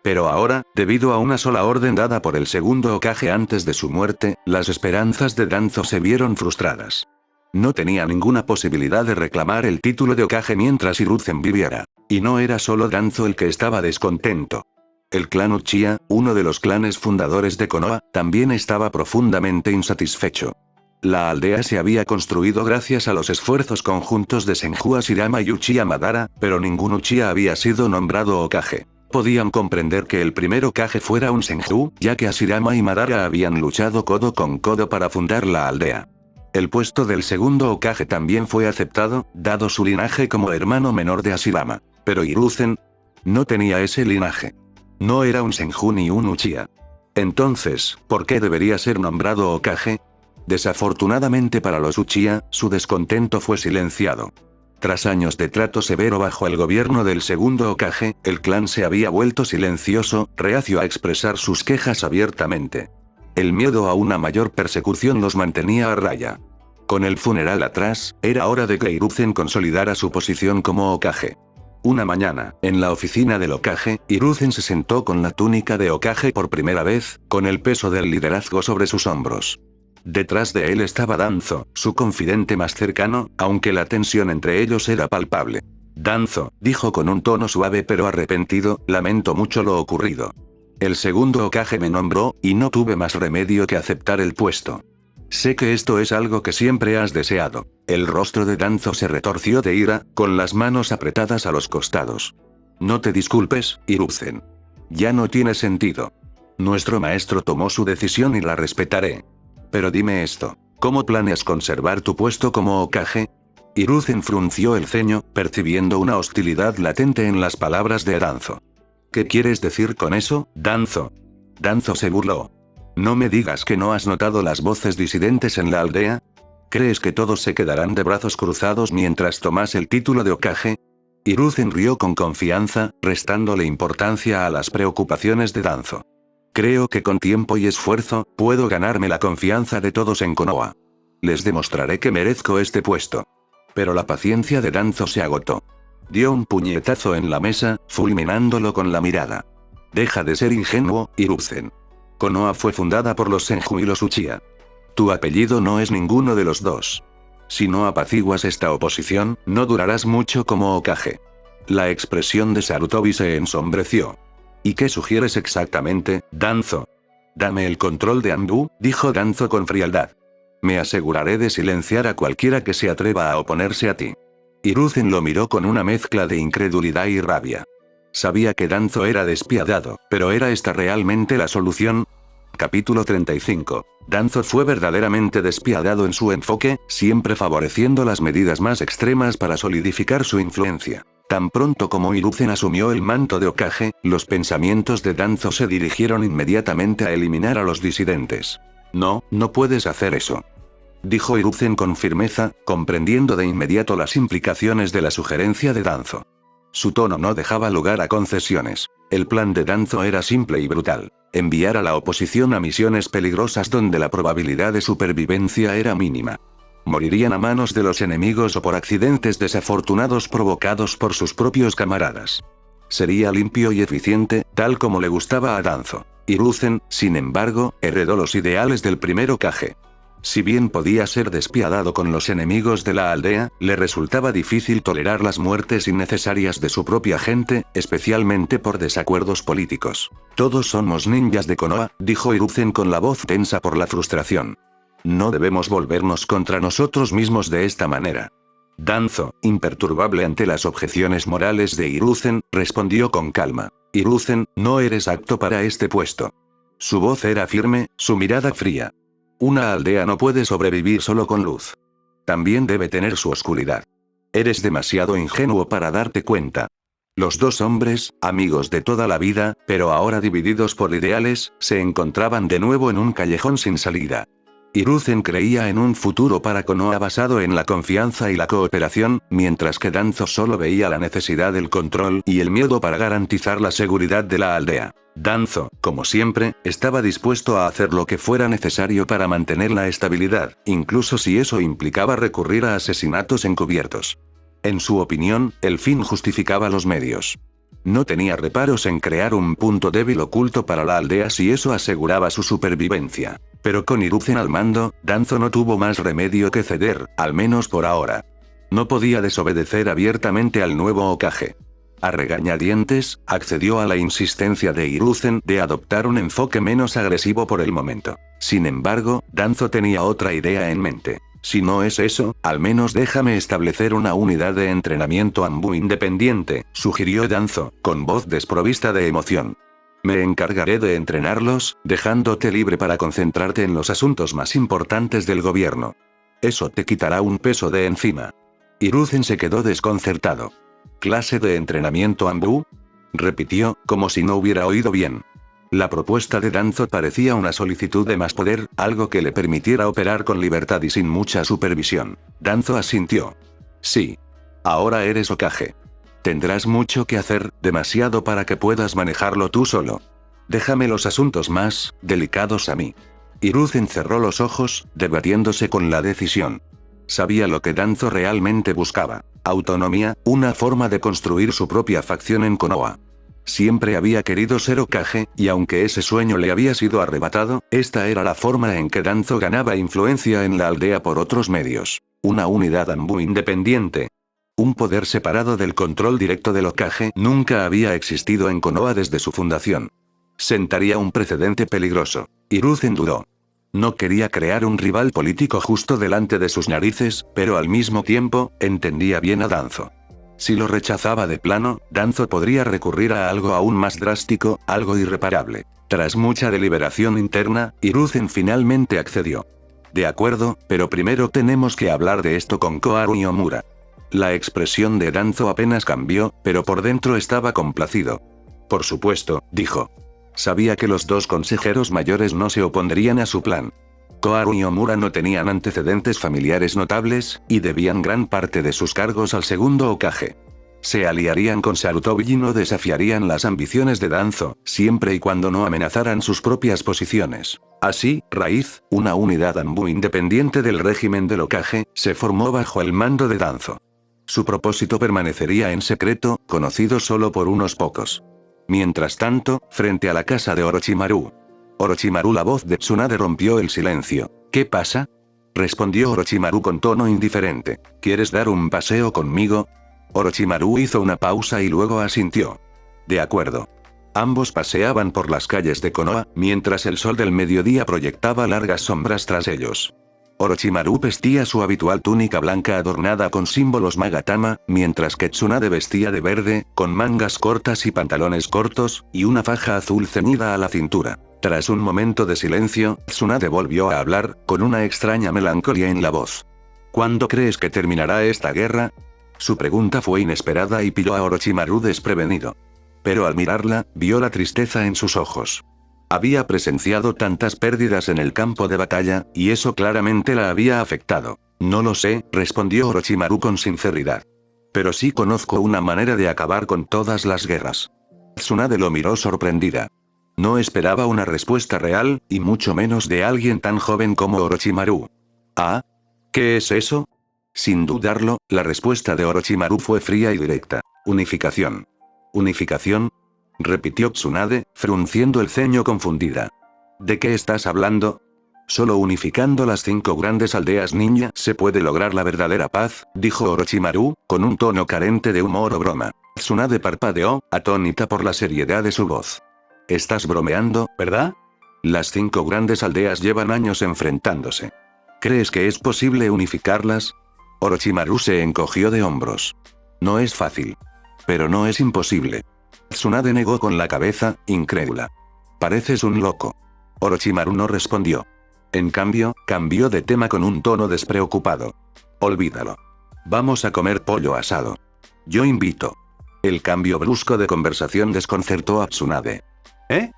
Pero ahora, debido a una sola orden dada por el segundo Hokage antes de su muerte, las esperanzas de Danzo se vieron frustradas. No tenía ninguna posibilidad de reclamar el título de Hokage mientras Hiruzen viviera. Y no era solo Danzo el que estaba descontento. El clan Uchiha, uno de los clanes fundadores de Konoha, también estaba profundamente insatisfecho. La aldea se había construido gracias a los esfuerzos conjuntos de Senju Hashirama y Uchiha Madara, pero ningún Uchiha había sido nombrado Hokage. Podían comprender que el primer Hokage fuera un Senju, ya que Hashirama y Madara habían luchado codo con codo para fundar la aldea. El puesto del segundo Hokage también fue aceptado, dado su linaje como hermano menor de Hashirama. Pero Hiruzen no tenía ese linaje. No era un Senju ni un Uchiha. Entonces, ¿por qué debería ser nombrado Hokage? Desafortunadamente para los Uchiha, su descontento fue silenciado. Tras años de trato severo bajo el gobierno del segundo Hokage, el clan se había vuelto silencioso, reacio a expresar sus quejas abiertamente. El miedo a una mayor persecución los mantenía a raya. Con el funeral atrás, era hora de que Hiruzen consolidara su posición como Hokage. Una mañana, en la oficina del Hokage, Hiruzen se sentó con la túnica de Hokage por primera vez, con el peso del liderazgo sobre sus hombros. Detrás de él estaba Danzo, su confidente más cercano, aunque la tensión entre ellos era palpable. Danzo, dijo con un tono suave pero arrepentido, lamento mucho lo ocurrido. El segundo Hokage me nombró, y no tuve más remedio que aceptar el puesto. Sé que esto es algo que siempre has deseado. El rostro de Danzo se retorció de ira, con las manos apretadas a los costados. No te disculpes, Hiruzen. Ya no tiene sentido. Nuestro maestro tomó su decisión y la respetaré. Pero dime esto, ¿cómo planeas conservar tu puesto como Hokage? Hiruzen frunció el ceño, percibiendo una hostilidad latente en las palabras de Danzo. ¿Qué quieres decir con eso, Danzo? Danzo se burló. ¿No me digas que no has notado las voces disidentes en la aldea? ¿Crees que todos se quedarán de brazos cruzados mientras tomas el título de Hokage? Hiruzen rió con confianza, restándole importancia a las preocupaciones de Danzo. Creo que con tiempo y esfuerzo, puedo ganarme la confianza de todos en Konoha. Les demostraré que merezco este puesto. Pero la paciencia de Danzo se agotó. Dio un puñetazo en la mesa, fulminándolo con la mirada. Deja de ser ingenuo, Hiruzen. Konoha fue fundada por los Senju y los Uchiha. Tu apellido no es ninguno de los dos. Si no apaciguas esta oposición, no durarás mucho como Hokage. La expresión de Sarutobi se ensombreció. ¿Y qué sugieres exactamente, Danzo? Dame el control de Anbu, dijo Danzo con frialdad. Me aseguraré de silenciar a cualquiera que se atreva a oponerse a ti. Hiruzen lo miró con una mezcla de incredulidad y rabia. Sabía que Danzo era despiadado, pero ¿era esta realmente la solución? Capítulo 35. Danzo fue verdaderamente despiadado en su enfoque, siempre favoreciendo las medidas más extremas para solidificar su influencia. Tan pronto como Hiruzen asumió el manto de Hokage, los pensamientos de Danzo se dirigieron inmediatamente a eliminar a los disidentes. No, no puedes hacer eso, dijo Hiruzen con firmeza, comprendiendo de inmediato las implicaciones de la sugerencia de Danzo. Su tono no dejaba lugar a concesiones. El plan de Danzo era simple y brutal: enviar a la oposición a misiones peligrosas donde la probabilidad de supervivencia era mínima. Morirían a manos de los enemigos o por accidentes desafortunados provocados por sus propios camaradas. Sería limpio y eficiente, tal como le gustaba a Danzo. Hiruzen, sin embargo, heredó los ideales del primer Hokage. Si bien podía ser despiadado con los enemigos de la aldea, le resultaba difícil tolerar las muertes innecesarias de su propia gente, especialmente por desacuerdos políticos. Todos somos ninjas de Konoha, dijo Hiruzen con la voz tensa por la frustración. No debemos volvernos contra nosotros mismos de esta manera. Danzo, imperturbable ante las objeciones morales de Hiruzen, respondió con calma. Hiruzen, no eres apto para este puesto. Su voz era firme, su mirada fría. Una aldea no puede sobrevivir solo con luz. También debe tener su oscuridad. Eres demasiado ingenuo para darte cuenta. Los dos hombres, amigos de toda la vida, pero ahora divididos por ideales, se encontraban de nuevo en un callejón sin salida. Hiruzen creía en un futuro para Konoha basado en la confianza y la cooperación, mientras que Danzo solo veía la necesidad del control y el miedo para garantizar la seguridad de la aldea. Danzo, como siempre, estaba dispuesto a hacer lo que fuera necesario para mantener la estabilidad, incluso si eso implicaba recurrir a asesinatos encubiertos. En su opinión, el fin justificaba los medios. No tenía reparos en crear un punto débil oculto para la aldea si eso aseguraba su supervivencia. Pero con Hiruzen al mando, Danzo no tuvo más remedio que ceder, al menos por ahora. No podía desobedecer abiertamente al nuevo Hokage. A regañadientes, accedió a la insistencia de Hiruzen de adoptar un enfoque menos agresivo por el momento. Sin embargo, Danzo tenía otra idea en mente. Si no es eso, al menos déjame establecer una unidad de entrenamiento Anbu independiente, sugirió Danzo, con voz desprovista de emoción. Me encargaré de entrenarlos, dejándote libre para concentrarte en los asuntos más importantes del gobierno. Eso te quitará un peso de encima. Hiruzen se quedó desconcertado. ¿Clase de entrenamiento Anbu?, repitió, como si no hubiera oído bien. La propuesta de Danzo parecía una solicitud de más poder, algo que le permitiera operar con libertad y sin mucha supervisión. Danzo asintió. Sí. Ahora eres Hokage. Tendrás mucho que hacer, demasiado para que puedas manejarlo tú solo. Déjame los asuntos más delicados a mí. Hiruzen cerró los ojos, debatiéndose con la decisión. Sabía lo que Danzo realmente buscaba: autonomía, una forma de construir su propia facción en Konoha. Siempre había querido ser Hokage, y aunque ese sueño le había sido arrebatado, esta era la forma en que Danzo ganaba influencia en la aldea por otros medios. Una unidad Anbu independiente. Un poder separado del control directo del Hokage nunca había existido en Konoha desde su fundación. Sentaría un precedente peligroso. Hiruzen dudó. No quería crear un rival político justo delante de sus narices, pero al mismo tiempo, entendía bien a Danzo. Si lo rechazaba de plano, Danzo podría recurrir a algo aún más drástico, algo irreparable. Tras mucha deliberación interna, Hiruzen finalmente accedió. De acuerdo, pero primero tenemos que hablar de esto con Koharu y Omura. La expresión de Danzo apenas cambió, pero por dentro estaba complacido. Por supuesto, dijo. Sabía que los dos consejeros mayores no se opondrían a su plan. Koharu y Omura no tenían antecedentes familiares notables, y debían gran parte de sus cargos al segundo Hokage. Se aliarían con Sarutobi y no desafiarían las ambiciones de Danzo, siempre y cuando no amenazaran sus propias posiciones. Así, Raíz, una unidad Anbu independiente del régimen del Hokage, se formó bajo el mando de Danzo. Su propósito permanecería en secreto, conocido solo por unos pocos. Mientras tanto, frente a la casa de Orochimaru. La voz de Tsunade rompió el silencio. ¿Qué pasa?, respondió Orochimaru con tono indiferente. ¿Quieres dar un paseo conmigo? Orochimaru hizo una pausa y luego asintió. De acuerdo. Ambos paseaban por las calles de Konoha, mientras el sol del mediodía proyectaba largas sombras tras ellos. Orochimaru vestía su habitual túnica blanca adornada con símbolos Magatama, mientras que Tsunade vestía de verde, con mangas cortas y pantalones cortos, y una faja azul ceñida a la cintura. Tras un momento de silencio, Tsunade volvió a hablar, con una extraña melancolía en la voz. ¿Cuándo crees que terminará esta guerra? Su pregunta fue inesperada y pilló a Orochimaru desprevenido. Pero al mirarla, vio la tristeza en sus ojos. Había presenciado tantas pérdidas en el campo de batalla, y eso claramente la había afectado. No lo sé, respondió Orochimaru con sinceridad. Pero sí conozco una manera de acabar con todas las guerras. Tsunade lo miró sorprendida. No esperaba una respuesta real, y mucho menos de alguien tan joven como Orochimaru. ¿Ah? ¿Qué es eso? Sin dudarlo, la respuesta de Orochimaru fue fría y directa. Unificación. ¿Unificación? Repitió Tsunade, frunciendo el ceño confundida. ¿De qué estás hablando? Solo unificando las 5 grandes aldeas ninja se puede lograr la verdadera paz, dijo Orochimaru, con un tono carente de humor o broma. Tsunade parpadeó, atónita por la seriedad de su voz. Estás bromeando, ¿verdad? Las 5 grandes aldeas llevan años enfrentándose. ¿Crees que es posible unificarlas? Orochimaru se encogió de hombros. No es fácil. Pero no es imposible. Tsunade negó con la cabeza, incrédula. Pareces un loco. Orochimaru no respondió. En cambio, cambió de tema con un tono despreocupado. Olvídalo. Vamos a comer pollo asado. Yo invito. El cambio brusco de conversación desconcertó a Tsunade. ¿Eh?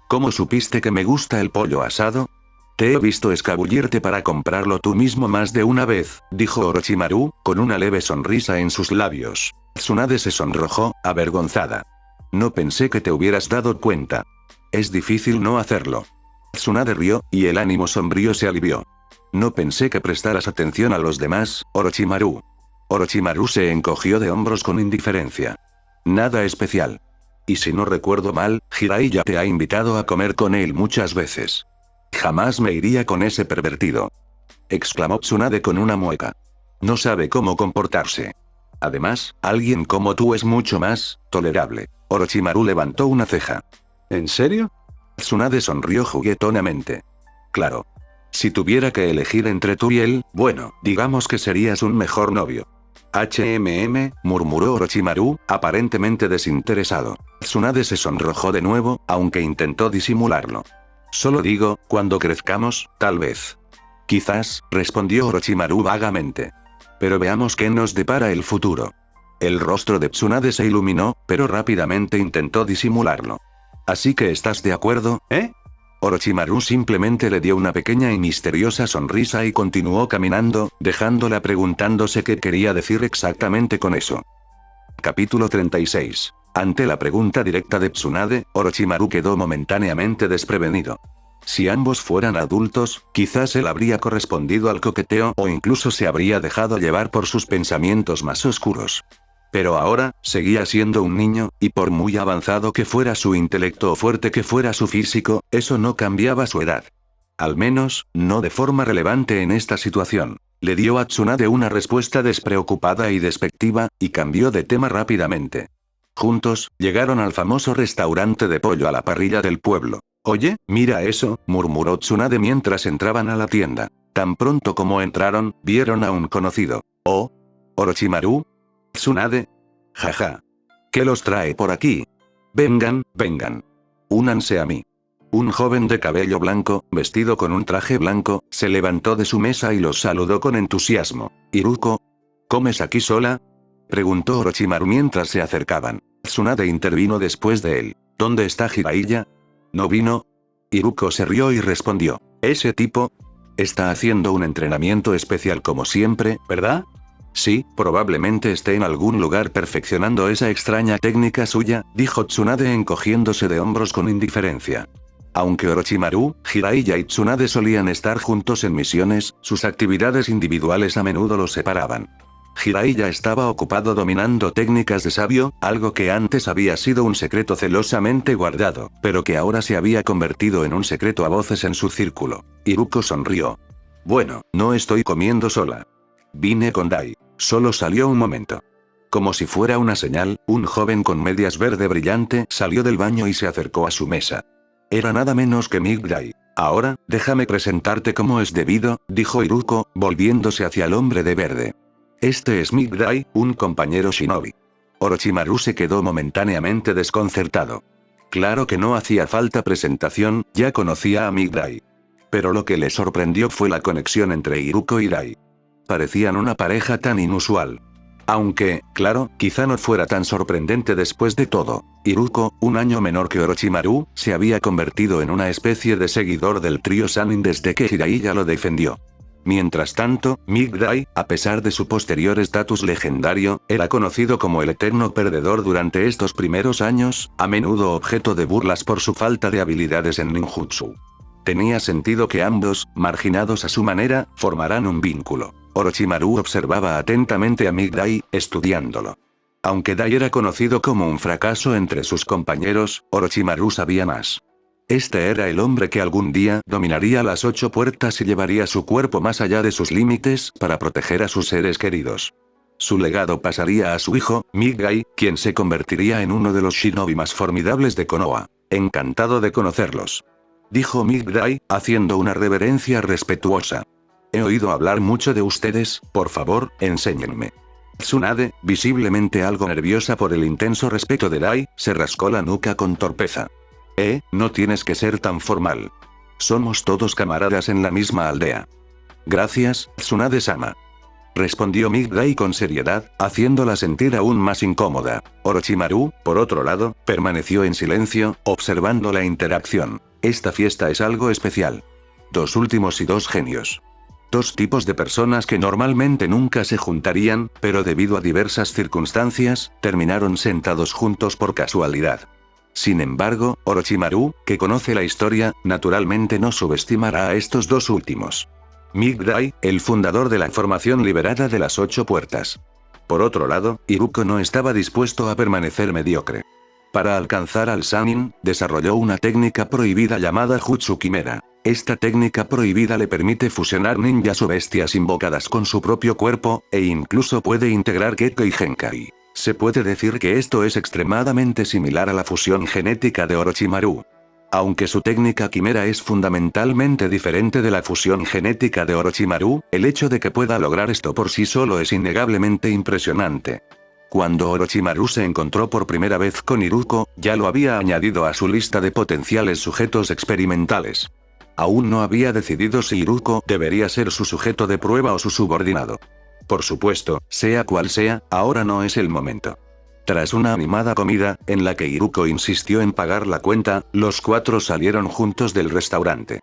¿Cómo supiste que me gusta el pollo asado? Te he visto escabullirte para comprarlo tú mismo más de una vez, dijo Orochimaru, con una leve sonrisa en sus labios. Tsunade se sonrojó, avergonzada. No pensé que te hubieras dado cuenta. Es difícil no hacerlo. Tsunade rió, y el ánimo sombrío se alivió. No pensé que prestaras atención a los demás, Orochimaru. Orochimaru se encogió de hombros con indiferencia. Nada especial. Y si no recuerdo mal, Jiraiya te ha invitado a comer con él muchas veces. Jamás me iría con ese pervertido. Exclamó Tsunade con una mueca. No sabe cómo comportarse. Además, alguien como tú es mucho más tolerable. Orochimaru levantó una ceja. ¿En serio? Tsunade sonrió juguetonamente. Claro. Si tuviera que elegir entre tú y él, bueno, digamos que serías un mejor novio. Murmuró Orochimaru, aparentemente desinteresado. Tsunade se sonrojó de nuevo, aunque intentó disimularlo. Solo digo, cuando crezcamos, tal vez. Quizás, respondió Orochimaru vagamente. Pero veamos qué nos depara el futuro. El rostro de Tsunade se iluminó, pero rápidamente intentó disimularlo. Así que estás de acuerdo, ¿eh? Orochimaru simplemente le dio una pequeña y misteriosa sonrisa y continuó caminando, dejándola preguntándose qué quería decir exactamente con eso. Capítulo 36. Ante la pregunta directa de Tsunade, Orochimaru quedó momentáneamente desprevenido. Si ambos fueran adultos, quizás él habría correspondido al coqueteo o incluso se habría dejado llevar por sus pensamientos más oscuros. Pero ahora, seguía siendo un niño, y por muy avanzado que fuera su intelecto o fuerte que fuera su físico, eso no cambiaba su edad. Al menos, no de forma relevante en esta situación. Le dio a Tsunade una respuesta despreocupada y despectiva, y cambió de tema rápidamente. Juntos, llegaron al famoso restaurante de pollo a la parrilla del pueblo. Oye, mira eso, murmuró Tsunade mientras entraban a la tienda. Tan pronto como entraron, vieron a un conocido. ¿Oh? ¿Orochimaru? ¿Tsunade? Jaja. ¿Qué los trae por aquí? Vengan, vengan. Únanse a mí. Un joven de cabello blanco, vestido con un traje blanco, se levantó de su mesa y los saludó con entusiasmo. ¿Iruko? ¿Comes aquí sola? Preguntó Orochimaru mientras se acercaban. Tsunade intervino después de él. ¿Dónde está Jiraiya? ¿No vino? Iruko se rió y respondió. ¿Ese tipo? Está haciendo un entrenamiento especial como siempre, ¿verdad? Sí, probablemente esté en algún lugar perfeccionando esa extraña técnica suya, dijo Tsunade encogiéndose de hombros con indiferencia. Aunque Orochimaru, Jiraiya y Tsunade solían estar juntos en misiones, sus actividades individuales a menudo los separaban. Jiraiya estaba ocupado dominando técnicas de sabio, algo que antes había sido un secreto celosamente guardado, pero que ahora se había convertido en un secreto a voces en su círculo. Iruko sonrió. Bueno, no estoy comiendo sola. Vine con Dai. Solo salió un momento. Como si fuera una señal, un joven con medias verde brillante salió del baño y se acercó a su mesa. Era nada menos que Migrai. Ahora, déjame presentarte como es debido, dijo Iruko, volviéndose hacia el hombre de verde. Este es Migrai, un compañero shinobi. Orochimaru se quedó momentáneamente desconcertado. Claro que no hacía falta presentación, ya conocía a Migrai. Pero lo que le sorprendió fue la conexión entre Iruko y Dai. Parecían una pareja tan inusual. Aunque, claro, quizá no fuera tan sorprendente después de todo. Iruko, un año menor que Orochimaru, se había convertido en una especie de seguidor del trío Sannin desde que Jiraiya lo defendió. Mientras tanto, Migrai, a pesar de su posterior estatus legendario, era conocido como el eterno perdedor durante estos primeros años, a menudo objeto de burlas por su falta de habilidades en ninjutsu. Tenía sentido que ambos, marginados a su manera, formarán un vínculo. Orochimaru observaba atentamente a Migrai, estudiándolo. Aunque Dai era conocido como un fracaso entre sus compañeros, Orochimaru sabía más. Este era el hombre que algún día dominaría las 8 puertas y llevaría su cuerpo más allá de sus límites para proteger a sus seres queridos. Su legado pasaría a su hijo, Migrai, quien se convertiría en uno de los shinobi más formidables de Konoha. Encantado de conocerlos, dijo Migrai, haciendo una reverencia respetuosa. He oído hablar mucho de ustedes, por favor, enséñenme. Tsunade, visiblemente algo nerviosa por el intenso respeto de Dai, se rascó la nuca con torpeza. No tienes que ser tan formal. Somos todos camaradas en la misma aldea. Gracias, Tsunade-sama. Respondió Migrai con seriedad, haciéndola sentir aún más incómoda. Orochimaru, por otro lado, permaneció en silencio, observando la interacción. Esta fiesta es algo especial. 2 últimos y 2 genios. 2 tipos de personas que normalmente nunca se juntarían, pero debido a diversas circunstancias, terminaron sentados juntos por casualidad. Sin embargo, Orochimaru, que conoce la historia, naturalmente no subestimará a estos 2 últimos. Migrai, el fundador de la formación liberada de las 8 puertas. Por otro lado, Iruko no estaba dispuesto a permanecer mediocre. Para alcanzar al Sannin, desarrolló una técnica prohibida llamada Jutsu Quimera. Esta técnica prohibida le permite fusionar ninjas o bestias invocadas con su propio cuerpo, e incluso puede integrar Gekko y Genkai. Se puede decir que esto es extremadamente similar a la fusión genética de Orochimaru. Aunque su técnica quimera es fundamentalmente diferente de la fusión genética de Orochimaru, el hecho de que pueda lograr esto por sí solo es innegablemente impresionante. Cuando Orochimaru se encontró por primera vez con Iruko, ya lo había añadido a su lista de potenciales sujetos experimentales. Aún no había decidido si Iruko debería ser su sujeto de prueba o su subordinado. Por supuesto, sea cual sea, ahora no es el momento. Tras una animada comida, en la que Iruko insistió en pagar la cuenta, los 4 salieron juntos del restaurante.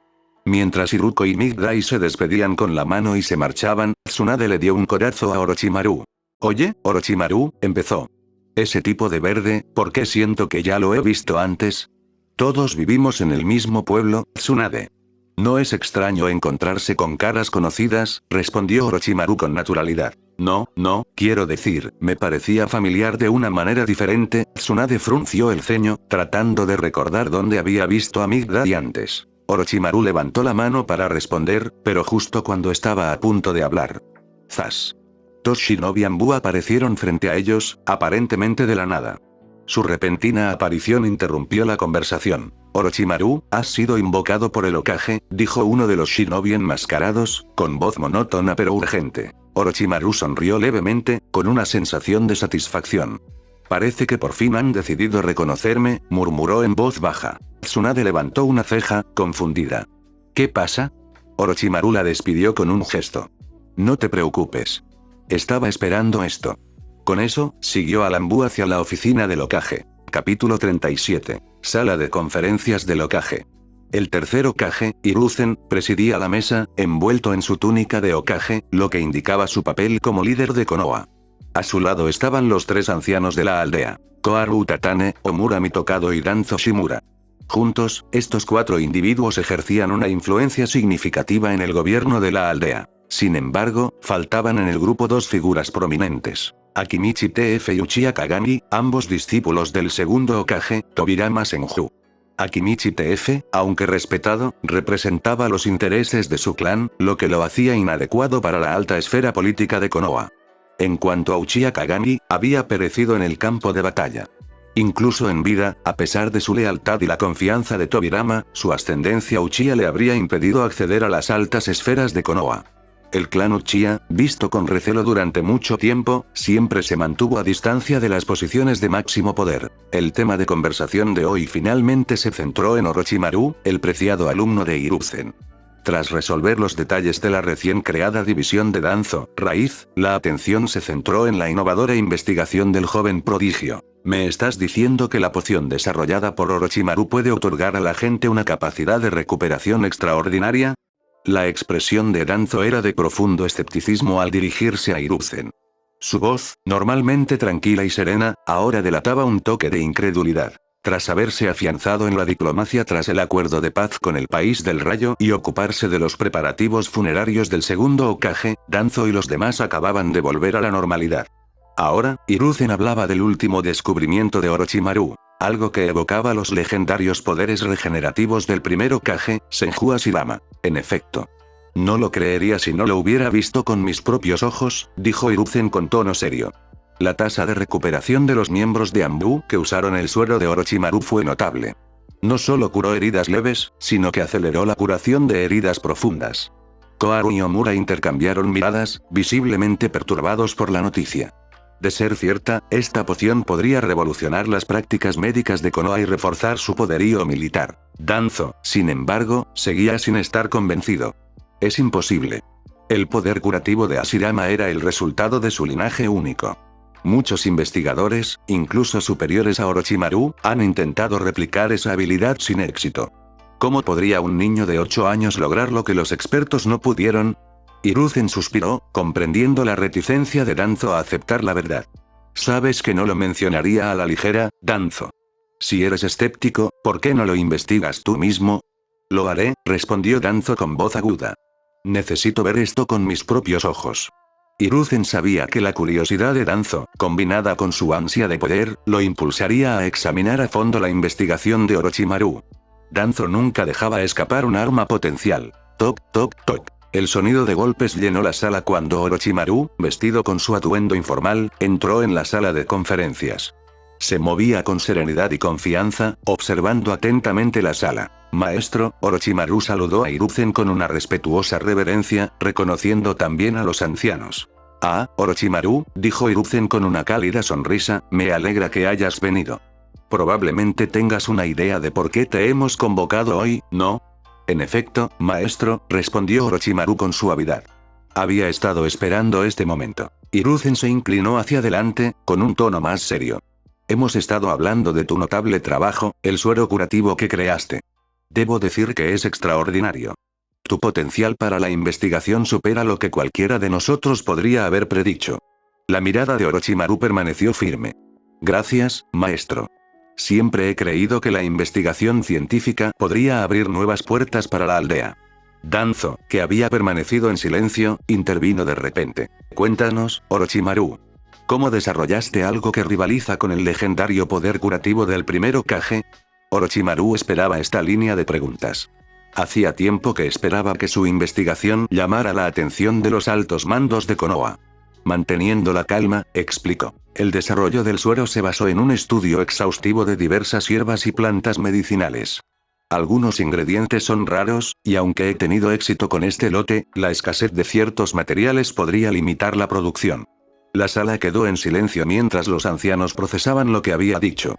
Mientras Iruko y Migrai se despedían con la mano y se marchaban, Tsunade le dio un codazo a Orochimaru. Oye, Orochimaru, empezó. Ese tipo de verde, ¿por qué siento que ya lo he visto antes? Todos vivimos en el mismo pueblo, Tsunade. No es extraño encontrarse con caras conocidas, respondió Orochimaru con naturalidad. No, quiero decir, me parecía familiar de una manera diferente. Tsunade frunció el ceño, tratando de recordar dónde había visto a Migrai antes. Orochimaru levantó la mano para responder, pero justo cuando estaba a punto de hablar. ¡Zas! 2 shinobi Anbu aparecieron frente a ellos, aparentemente de la nada. Su repentina aparición interrumpió la conversación. Orochimaru, has sido invocado por el Hokage, dijo uno de los shinobi enmascarados, con voz monótona pero urgente. Orochimaru sonrió levemente, con una sensación de satisfacción. Parece que por fin han decidido reconocerme, murmuró en voz baja. Tsunade levantó una ceja, confundida. ¿Qué pasa? Orochimaru la despidió con un gesto. No te preocupes. Estaba esperando esto. Con eso, siguió al Anbu hacia la oficina del Hokage. Capítulo 37. Sala de conferencias del Hokage. El tercer Hokage, Hiruzen, presidía la mesa, envuelto en su túnica de Hokage, lo que indicaba su papel como líder de Konoha. A su lado estaban los 3 ancianos de la aldea: Koharu Utatane, Omura Mitokado y Danzo Shimura. Juntos, estos 4 individuos ejercían una influencia significativa en el gobierno de la aldea. Sin embargo, faltaban en el grupo 2 figuras prominentes: Akimichi TF y Uchiha Kagami, ambos discípulos del segundo Hokage, Tobirama Senju. Akimichi TF, aunque respetado, representaba los intereses de su clan, lo que lo hacía inadecuado para la alta esfera política de Konoha. En cuanto a Uchiha Kagami, había perecido en el campo de batalla. Incluso en vida, a pesar de su lealtad y la confianza de Tobirama, su ascendencia Uchiha le habría impedido acceder a las altas esferas de Konoha. El clan Uchiha, visto con recelo durante mucho tiempo, siempre se mantuvo a distancia de las posiciones de máximo poder. El tema de conversación de hoy finalmente se centró en Orochimaru, el preciado alumno de Hiruzen. Tras resolver los detalles de la recién creada división de Danzo, Raíz, la atención se centró en la innovadora investigación del joven prodigio. ¿Me estás diciendo que la poción desarrollada por Orochimaru puede otorgar a la gente una capacidad de recuperación extraordinaria? La expresión de Danzo era de profundo escepticismo al dirigirse a Hiruzen. Su voz, normalmente tranquila y serena, ahora delataba un toque de incredulidad. Tras haberse afianzado en la diplomacia tras el acuerdo de paz con el país del Rayo y ocuparse de los preparativos funerarios del segundo Hokage, Danzo y los demás acababan de volver a la normalidad. Ahora, Hiruzen hablaba del último descubrimiento de Orochimaru, algo que evocaba los legendarios poderes regenerativos del primer Hokage, Senju Hashirama. En efecto. No lo creería si no lo hubiera visto con mis propios ojos, dijo Hiruzen con tono serio. La tasa de recuperación de los miembros de Anbu que usaron el suero de Orochimaru fue notable. No solo curó heridas leves, sino que aceleró la curación de heridas profundas. Koharu y Omura intercambiaron miradas, visiblemente perturbados por la noticia. De ser cierta, esta poción podría revolucionar las prácticas médicas de Konoha y reforzar su poderío militar. Danzo, sin embargo, seguía sin estar convencido. Es imposible. El poder curativo de Hashirama era el resultado de su linaje único. Muchos investigadores, incluso superiores a Orochimaru, han intentado replicar esa habilidad sin éxito. ¿Cómo podría un niño de 8 años lograr lo que los expertos no pudieron? Hiruzen suspiró, comprendiendo la reticencia de Danzo a aceptar la verdad. Sabes que no lo mencionaría a la ligera, Danzo. Si eres escéptico, ¿por qué no lo investigas tú mismo? Lo haré, respondió Danzo con voz aguda. Necesito ver esto con mis propios ojos. Hiruzen sabía que la curiosidad de Danzo, combinada con su ansia de poder, lo impulsaría a examinar a fondo la investigación de Orochimaru. Danzo nunca dejaba escapar un arma potencial. Toc, toc, toc. El sonido de golpes llenó la sala cuando Orochimaru, vestido con su atuendo informal, entró en la sala de conferencias. Se movía con serenidad y confianza, observando atentamente la sala. Maestro, Orochimaru saludó a Hiruzen con una respetuosa reverencia, reconociendo también a los ancianos. Ah, Orochimaru, dijo Hiruzen con una cálida sonrisa, me alegra que hayas venido. Probablemente tengas una idea de por qué te hemos convocado hoy, ¿no? En efecto, maestro, respondió Orochimaru con suavidad. Había estado esperando este momento. Hiruzen se inclinó hacia adelante, con un tono más serio. Hemos estado hablando de tu notable trabajo, el suero curativo que creaste. Debo decir que es extraordinario. Tu potencial para la investigación supera lo que cualquiera de nosotros podría haber predicho. La mirada de Orochimaru permaneció firme. Gracias, maestro. Siempre he creído que la investigación científica podría abrir nuevas puertas para la aldea. Danzo, que había permanecido en silencio, intervino de repente. Cuéntanos, Orochimaru. ¿Cómo desarrollaste algo que rivaliza con el legendario poder curativo del primer Hokage? Orochimaru esperaba esta línea de preguntas. Hacía tiempo que esperaba que su investigación llamara la atención de los altos mandos de Konoha. Manteniendo la calma, explicó. El desarrollo del suero se basó en un estudio exhaustivo de diversas hierbas y plantas medicinales. Algunos ingredientes son raros, y aunque he tenido éxito con este lote, la escasez de ciertos materiales podría limitar la producción. La sala quedó en silencio mientras los ancianos procesaban lo que había dicho.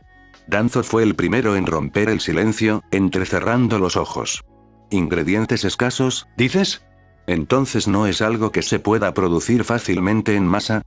Danzo fue el primero en romper el silencio, entrecerrando los ojos. ¿Ingredientes escasos, dices? ¿Entonces no es algo que se pueda producir fácilmente en masa?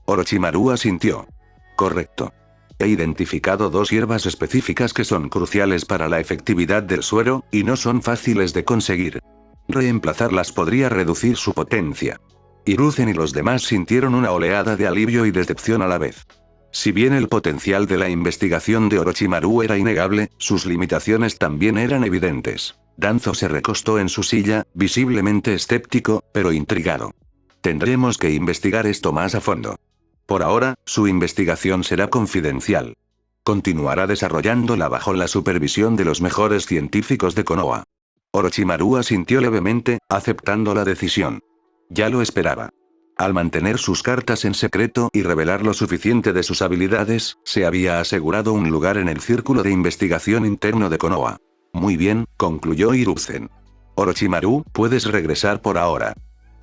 Orochimaru asintió. Correcto. He identificado 2 hierbas específicas que son cruciales para la efectividad del suero, y no son fáciles de conseguir. Reemplazarlas podría reducir su potencia. Hiruzen y los demás sintieron una oleada de alivio y decepción a la vez. Si bien el potencial de la investigación de Orochimaru era innegable, sus limitaciones también eran evidentes. Danzo se recostó en su silla, visiblemente escéptico, pero intrigado. Tendremos que investigar esto más a fondo. Por ahora, su investigación será confidencial. Continuará desarrollándola bajo la supervisión de los mejores científicos de Konoha. Orochimaru asintió levemente, aceptando la decisión. Ya lo esperaba. Al mantener sus cartas en secreto y revelar lo suficiente de sus habilidades, se había asegurado un lugar en el círculo de investigación interno de Konoha. Muy bien, concluyó Hiruzen. Orochimaru, puedes regresar por ahora.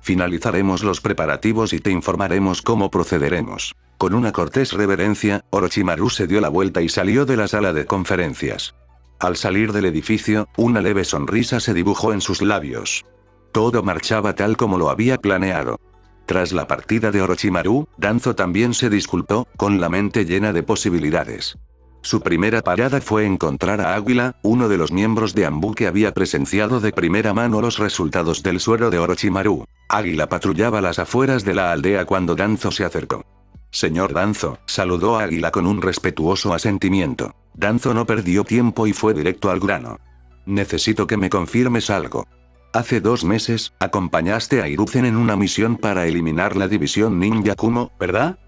Finalizaremos los preparativos y te informaremos cómo procederemos. Con una cortés reverencia, Orochimaru se dio la vuelta y salió de la sala de conferencias. Al salir del edificio, una leve sonrisa se dibujó en sus labios. Todo marchaba tal como lo había planeado. Tras la partida de Orochimaru, Danzo también se disculpó, con la mente llena de posibilidades. Su primera parada fue encontrar a Águila, uno de los miembros de Anbu que había presenciado de primera mano los resultados del suero de Orochimaru. Águila patrullaba las afueras de la aldea cuando Danzo se acercó. Señor Danzo, saludó a Águila con un respetuoso asentimiento. Danzo no perdió tiempo y fue directo al grano. Necesito que me confirmes algo. Hace 2 meses, acompañaste a Hiruzen en una misión para eliminar la división Ninja Kumo, ¿verdad?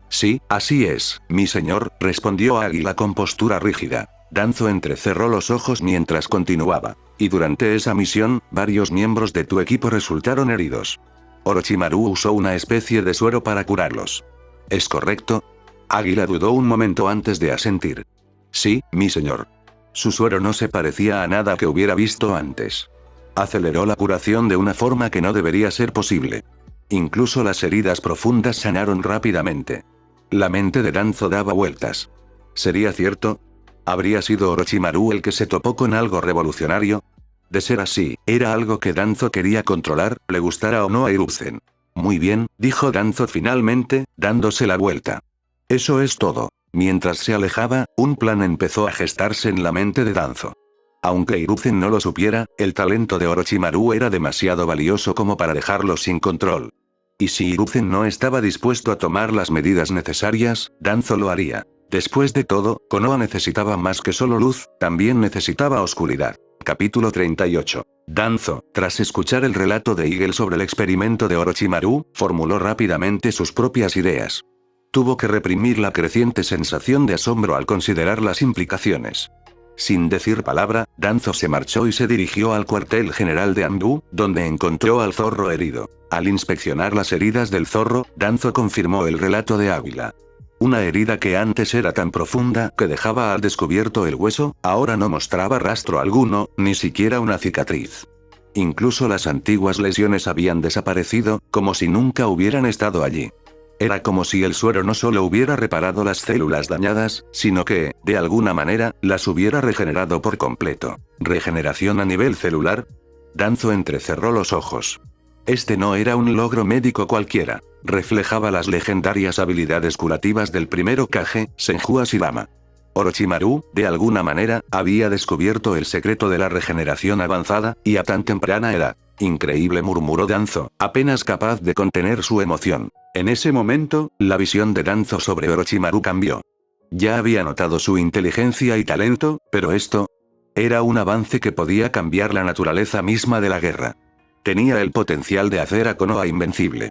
Sí, así es, mi señor, respondió Águila con postura rígida. Danzo entrecerró los ojos mientras continuaba. Y durante esa misión, varios miembros de tu equipo resultaron heridos. Orochimaru usó una especie de suero para curarlos. ¿Es correcto? Águila dudó un momento antes de asentir. Sí, mi señor. Su suero no se parecía a nada que hubiera visto antes. Aceleró la curación de una forma que no debería ser posible. Incluso las heridas profundas sanaron rápidamente. La mente de Danzo daba vueltas. ¿Sería cierto? ¿Habría sido Orochimaru el que se topó con algo revolucionario? De ser así, era algo que Danzo quería controlar, le gustara o no a Hiruzen. Muy bien, dijo Danzo finalmente, dándose la vuelta. Eso es todo. Mientras se alejaba, un plan empezó a gestarse en la mente de Danzo. Aunque Hiruzen no lo supiera, el talento de Orochimaru era demasiado valioso como para dejarlo sin control. Y si Hiruzen no estaba dispuesto a tomar las medidas necesarias, Danzo lo haría. Después de todo, Konoha necesitaba más que solo luz, también necesitaba oscuridad. Capítulo 38. Danzo, tras escuchar el relato de Eagle sobre el experimento de Orochimaru, formuló rápidamente sus propias ideas. Tuvo que reprimir la creciente sensación de asombro al considerar las implicaciones. Sin decir palabra, Danzo se marchó y se dirigió al cuartel general de Anbu, donde encontró al zorro herido. Al inspeccionar las heridas del zorro, Danzo confirmó el relato de Águila. Una herida que antes era tan profunda que dejaba al descubierto el hueso, ahora no mostraba rastro alguno, ni siquiera una cicatriz. Incluso las antiguas lesiones habían desaparecido, como si nunca hubieran estado allí. Era como si el suero no solo hubiera reparado las células dañadas, sino que, de alguna manera, las hubiera regenerado por completo. ¿Regeneración a nivel celular? Danzo entrecerró los ojos. Este no era un logro médico cualquiera. Reflejaba las legendarias habilidades curativas del primer Hokage, Senju Hashirama. Orochimaru, de alguna manera, había descubierto el secreto de la regeneración avanzada, y a tan temprana edad. Increíble, murmuró Danzo, apenas capaz de contener su emoción. En ese momento, la visión de Danzo sobre Orochimaru cambió. Ya había notado su inteligencia y talento, pero esto era un avance que podía cambiar la naturaleza misma de la guerra. Tenía el potencial de hacer a Konoha invencible.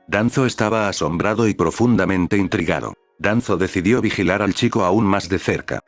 Danzo estaba asombrado y profundamente intrigado. Danzo decidió vigilar al chico aún más de cerca.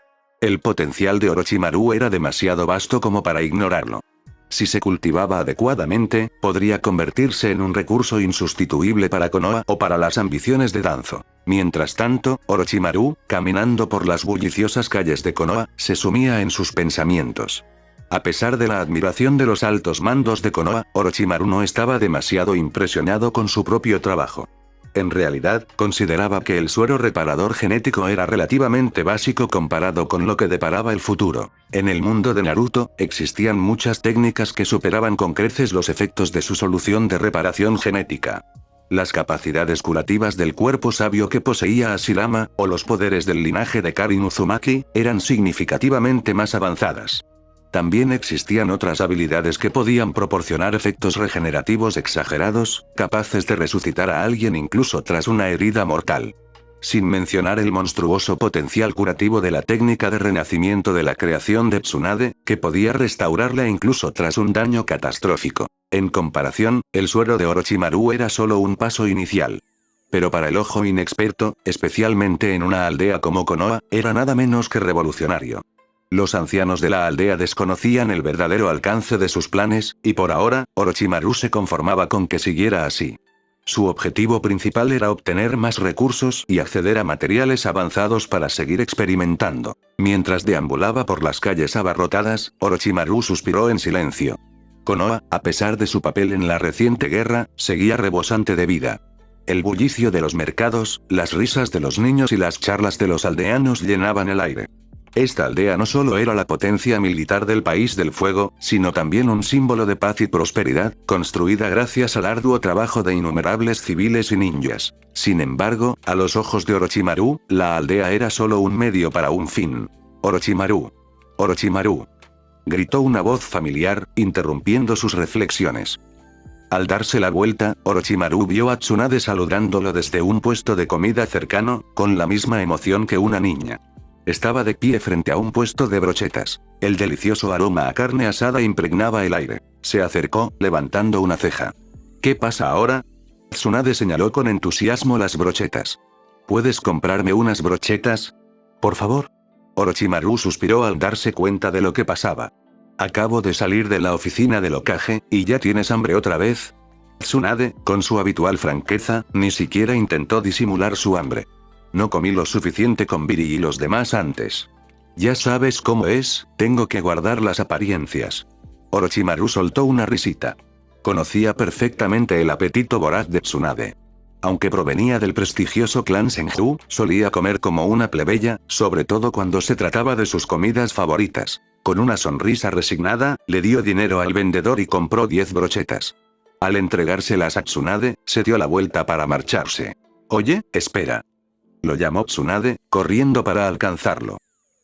El potencial de Orochimaru era demasiado vasto como para ignorarlo. Si se cultivaba adecuadamente, podría convertirse en un recurso insustituible para Konoha o para las ambiciones de Danzo. Mientras tanto, Orochimaru, caminando por las bulliciosas calles de Konoha, se sumía en sus pensamientos. A pesar de la admiración de los altos mandos de Konoha, Orochimaru no estaba demasiado impresionado con su propio trabajo. En realidad, consideraba que el suero reparador genético era relativamente básico comparado con lo que deparaba el futuro. En el mundo de Naruto, existían muchas técnicas que superaban con creces los efectos de su solución de reparación genética. Las capacidades curativas del cuerpo sabio que poseía Hashirama, o los poderes del linaje de Karin Uzumaki, eran significativamente más avanzadas. También existían otras habilidades que podían proporcionar efectos regenerativos exagerados, capaces de resucitar a alguien incluso tras una herida mortal. Sin mencionar el monstruoso potencial curativo de la técnica de renacimiento de la creación de Tsunade, que podía restaurarla incluso tras un daño catastrófico. En comparación, el suero de Orochimaru era solo un paso inicial. Pero para el ojo inexperto, especialmente en una aldea como Konoha, era nada menos que revolucionario. Los ancianos de la aldea desconocían el verdadero alcance de sus planes, y por ahora, Orochimaru se conformaba con que siguiera así. Su objetivo principal era obtener más recursos y acceder a materiales avanzados para seguir experimentando. Mientras deambulaba por las calles abarrotadas, Orochimaru suspiró en silencio. Konoha, a pesar de su papel en la reciente guerra, seguía rebosante de vida. El bullicio de los mercados, las risas de los niños y las charlas de los aldeanos llenaban el aire. Esta aldea no solo era la potencia militar del país del fuego, sino también un símbolo de paz y prosperidad, construida gracias al arduo trabajo de innumerables civiles y ninjas. Sin embargo, a los ojos de Orochimaru, la aldea era solo un medio para un fin. Orochimaru. Orochimaru. Gritó una voz familiar, interrumpiendo sus reflexiones. Al darse la vuelta, Orochimaru vio a Tsunade saludándolo desde un puesto de comida cercano, con la misma emoción que una niña. Estaba de pie frente a un puesto de brochetas. El delicioso aroma a carne asada impregnaba el aire. Se acercó, levantando una ceja. ¿Qué pasa ahora? Tsunade señaló con entusiasmo las brochetas. ¿Puedes comprarme unas brochetas? Por favor. Orochimaru suspiró al darse cuenta de lo que pasaba. Acabo de salir de la oficina del Hokage, ¿y ya tienes hambre otra vez? Tsunade, con su habitual franqueza, ni siquiera intentó disimular su hambre. No comí lo suficiente con Biri y los demás antes. Ya sabes cómo es, tengo que guardar las apariencias. Orochimaru soltó una risita. Conocía perfectamente el apetito voraz de Tsunade. Aunque provenía del prestigioso clan Senju, solía comer como una plebeya, sobre todo cuando se trataba de sus comidas favoritas. Con una sonrisa resignada, le dio dinero al vendedor y compró 10 brochetas. Al entregárselas a Tsunade, se dio la vuelta para marcharse. Oye, espera. Lo llamó Tsunade, corriendo para alcanzarlo.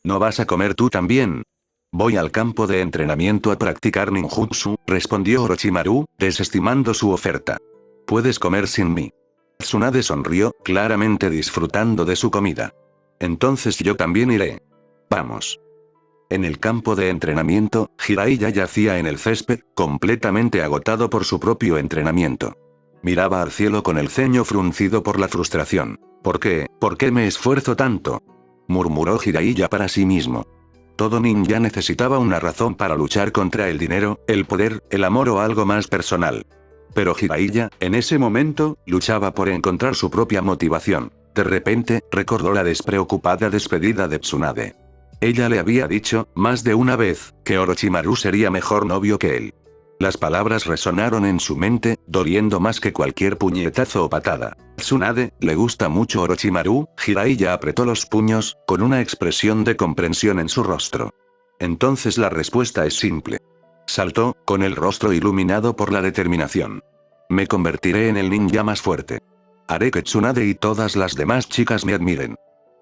¿No vas a comer tú también? Voy al campo de entrenamiento a practicar ninjutsu, respondió Orochimaru, desestimando su oferta. Puedes comer sin mí. Tsunade sonrió, claramente disfrutando de su comida. Entonces yo también iré. Vamos. En el campo de entrenamiento, Jiraiya yacía en el césped, completamente agotado por su propio entrenamiento. Miraba al cielo con el ceño fruncido por la frustración. ¿Por qué me esfuerzo tanto? Murmuró Jiraiya para sí mismo. Todo ninja necesitaba una razón para luchar contra el dinero, el poder, el amor o algo más personal. Pero Jiraiya, en ese momento, luchaba por encontrar su propia motivación. De repente, recordó la despreocupada despedida de Tsunade. Ella le había dicho, más de una vez, que Orochimaru sería mejor novio que él. Las palabras resonaron en su mente, doliendo más que cualquier puñetazo o patada. Tsunade, ¿le gusta mucho Orochimaru? Jiraiya apretó los puños, con una expresión de comprensión en su rostro. Entonces la respuesta es simple. Saltó, con el rostro iluminado por la determinación. Me convertiré en el ninja más fuerte. Haré que Tsunade y todas las demás chicas me admiren.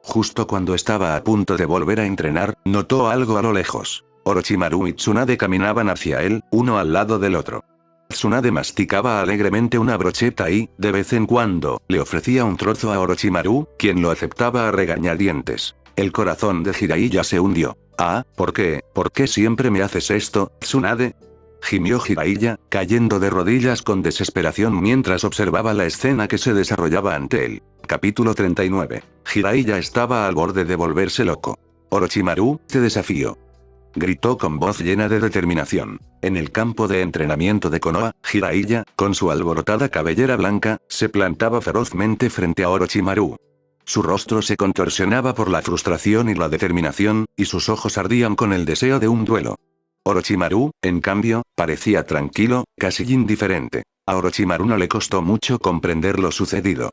Justo cuando estaba a punto de volver a entrenar, notó algo a lo lejos. Orochimaru y Tsunade caminaban hacia él, uno al lado del otro. Tsunade masticaba alegremente una brocheta y, de vez en cuando, le ofrecía un trozo a Orochimaru, quien lo aceptaba a regañadientes. El corazón de Jiraiya se hundió. Ah, ¿por qué siempre me haces esto, Tsunade? Gimió Jiraiya, cayendo de rodillas con desesperación mientras observaba la escena que se desarrollaba ante él. Capítulo 39. Jiraiya estaba al borde de volverse loco. Orochimaru, te desafío. Gritó con voz llena de determinación. En el campo de entrenamiento de Konoha, Jiraiya, con su alborotada cabellera blanca, se plantaba ferozmente frente a Orochimaru. Su rostro se contorsionaba por la frustración y la determinación, y sus ojos ardían con el deseo de un duelo. Orochimaru, en cambio, parecía tranquilo, casi indiferente. A Orochimaru no le costó mucho comprender lo sucedido.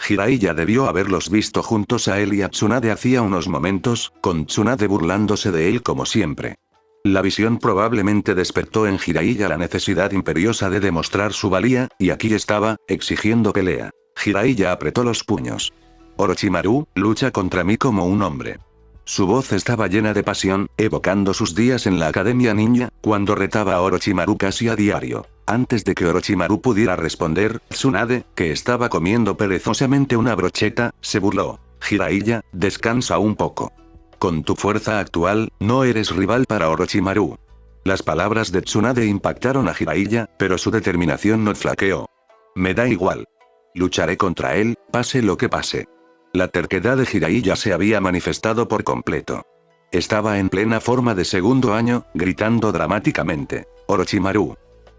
Jiraiya debió haberlos visto juntos a él y a Tsunade hacía unos momentos, con Tsunade burlándose de él como siempre. La visión probablemente despertó en Jiraiya la necesidad imperiosa de demostrar su valía, y aquí estaba, exigiendo pelea. Jiraiya apretó los puños. Orochimaru, lucha contra mí como un hombre. Su voz estaba llena de pasión, evocando sus días en la Academia Ninja, cuando retaba a Orochimaru casi a diario. Antes de que Orochimaru pudiera responder, Tsunade, que estaba comiendo perezosamente una brocheta, se burló. Jiraiya, descansa un poco. Con tu fuerza actual, no eres rival para Orochimaru. Las palabras de Tsunade impactaron a Jiraiya, pero su determinación no flaqueó. Me da igual. Lucharé contra él, pase lo que pase. La terquedad de Jiraiya se había manifestado por completo. Estaba en plena forma de segundo año, gritando dramáticamente. Orochimaru.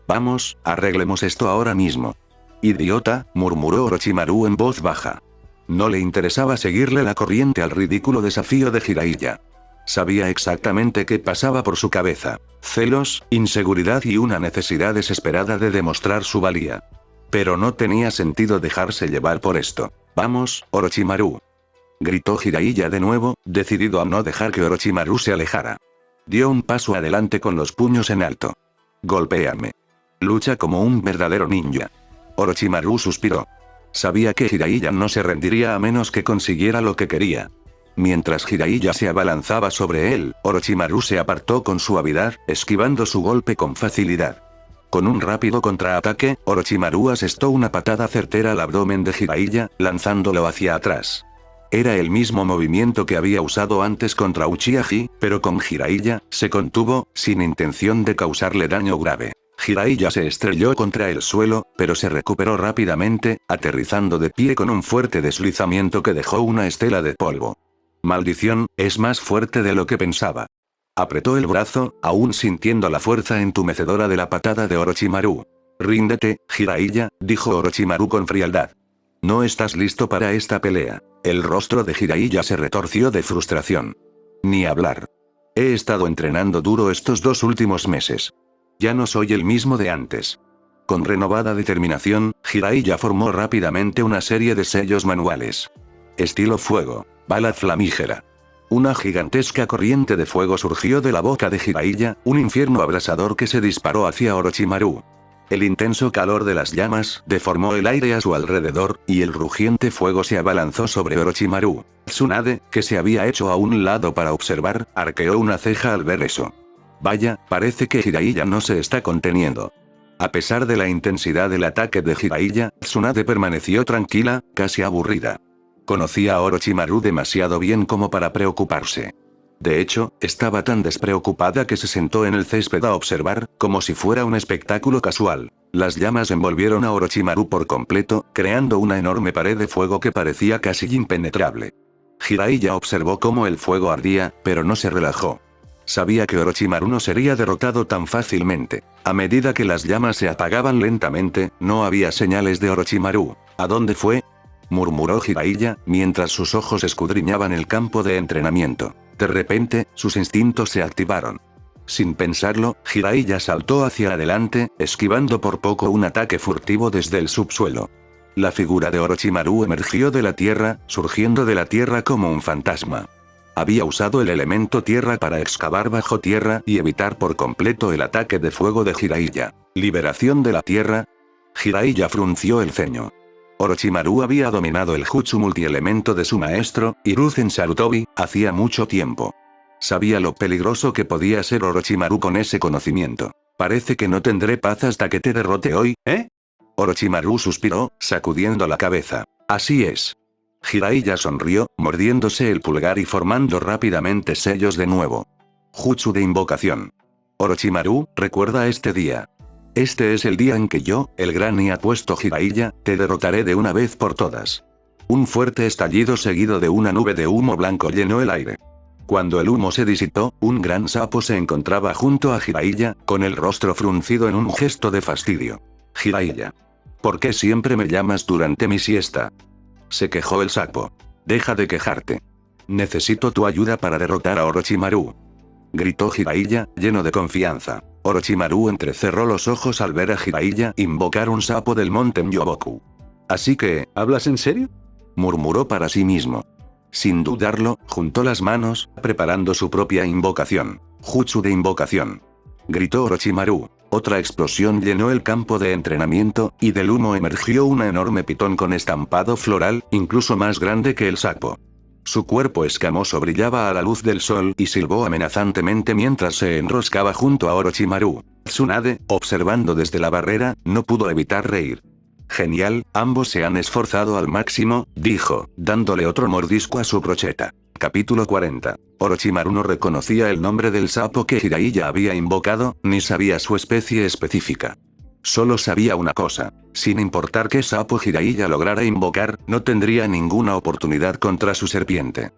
Vamos, arreglemos esto ahora mismo. Idiota, murmuró Orochimaru en voz baja. No le interesaba seguirle la corriente al ridículo desafío de Jiraiya. Sabía exactamente qué pasaba por su cabeza: celos, inseguridad y una necesidad desesperada de demostrar su valía. Pero no tenía sentido dejarse llevar por esto. «Vamos, Orochimaru», gritó Jiraiya de nuevo, decidido a no dejar que Orochimaru se alejara. Dio un paso adelante con los puños en alto. «Golpéame. Lucha como un verdadero ninja». Orochimaru suspiró. Sabía que Jiraiya no se rendiría a menos que consiguiera lo que quería. Mientras Jiraiya se abalanzaba sobre él, Orochimaru se apartó con suavidad, esquivando su golpe con facilidad. Con un rápido contraataque, Orochimaru asestó una patada certera al abdomen de Jiraiya, lanzándolo hacia atrás. Era el mismo movimiento que había usado antes contra Uchiha, pero con Jiraiya, se contuvo, sin intención de causarle daño grave. Jiraiya se estrelló contra el suelo, pero se recuperó rápidamente, aterrizando de pie con un fuerte deslizamiento que dejó una estela de polvo. «Maldición, es más fuerte de lo que pensaba». Apretó el brazo, aún sintiendo la fuerza entumecedora de la patada de Orochimaru. «Ríndete, Jiraiya», dijo Orochimaru con frialdad. «No estás listo para esta pelea». El rostro de Jiraiya se retorció de frustración. «Ni hablar. He estado entrenando duro estos 2 últimos meses. Ya no soy el mismo de antes». Con renovada determinación, Jiraiya formó rápidamente una serie de sellos manuales. Estilo fuego. Bala flamígera. Una gigantesca corriente de fuego surgió de la boca de Jiraiya, un infierno abrasador que se disparó hacia Orochimaru. El intenso calor de las llamas deformó el aire a su alrededor, y el rugiente fuego se abalanzó sobre Orochimaru. Tsunade, que se había hecho a un lado para observar, arqueó una ceja al ver eso. Vaya, parece que Jiraiya no se está conteniendo. A pesar de la intensidad del ataque de Jiraiya, Tsunade permaneció tranquila, casi aburrida. Conocía a Orochimaru demasiado bien como para preocuparse. De hecho, estaba tan despreocupada que se sentó en el césped a observar, como si fuera un espectáculo casual. Las llamas envolvieron a Orochimaru por completo, creando una enorme pared de fuego que parecía casi impenetrable. Jiraiya observó cómo el fuego ardía, pero no se relajó. Sabía que Orochimaru no sería derrotado tan fácilmente. A medida que las llamas se apagaban lentamente, no había señales de Orochimaru. ¿A dónde fue?, murmuró Jiraiya, mientras sus ojos escudriñaban el campo de entrenamiento. De repente, sus instintos se activaron. Sin pensarlo, Jiraiya saltó hacia adelante, esquivando por poco un ataque furtivo desde el subsuelo. La figura de Orochimaru emergió de la tierra, surgiendo de la tierra como un fantasma. Había usado el elemento tierra para excavar bajo tierra y evitar por completo el ataque de fuego de Jiraiya. ¿Liberación de la tierra? Jiraiya frunció el ceño. Orochimaru había dominado el jutsu multielemento de su maestro, Hiruzen Sarutobi, hacía mucho tiempo. Sabía lo peligroso que podía ser Orochimaru con ese conocimiento. Parece que no tendré paz hasta que te derrote hoy, ¿eh? Orochimaru suspiró, sacudiendo la cabeza. Así es. Jiraiya sonrió, mordiéndose el pulgar y formando rápidamente sellos de nuevo. Jutsu de invocación. Orochimaru, recuerda este día. Este es el día en que yo, el gran y apuesto Jiraiya, te derrotaré de una vez por todas. Un fuerte estallido seguido de una nube de humo blanco llenó el aire. Cuando el humo se disipó, un gran sapo se encontraba junto a Jiraiya, con el rostro fruncido en un gesto de fastidio. Jiraiya. ¿Por qué siempre me llamas durante mi siesta?, se quejó el sapo. Deja de quejarte. Necesito tu ayuda para derrotar a Orochimaru, gritó Jiraiya, lleno de confianza. Orochimaru entrecerró los ojos al ver a Jiraiya invocar un sapo del monte Myoboku. ¿Así que, hablas en serio?, murmuró para sí mismo. Sin dudarlo, juntó las manos, preparando su propia invocación. Jutsu de invocación, gritó Orochimaru. Otra explosión llenó el campo de entrenamiento, y del humo emergió una enorme pitón con estampado floral, incluso más grande que el sapo. Su cuerpo escamoso brillaba a la luz del sol y silbó amenazantemente mientras se enroscaba junto a Orochimaru. Tsunade, observando desde la barrera, no pudo evitar reír. Genial, ambos se han esforzado al máximo, dijo, dándole otro mordisco a su brocheta. Capítulo 40. Orochimaru no reconocía el nombre del sapo que Jiraiya había invocado, ni sabía su especie específica. Solo sabía una cosa: sin importar qué sapo Jiraiya lograra invocar, no tendría ninguna oportunidad contra su serpiente.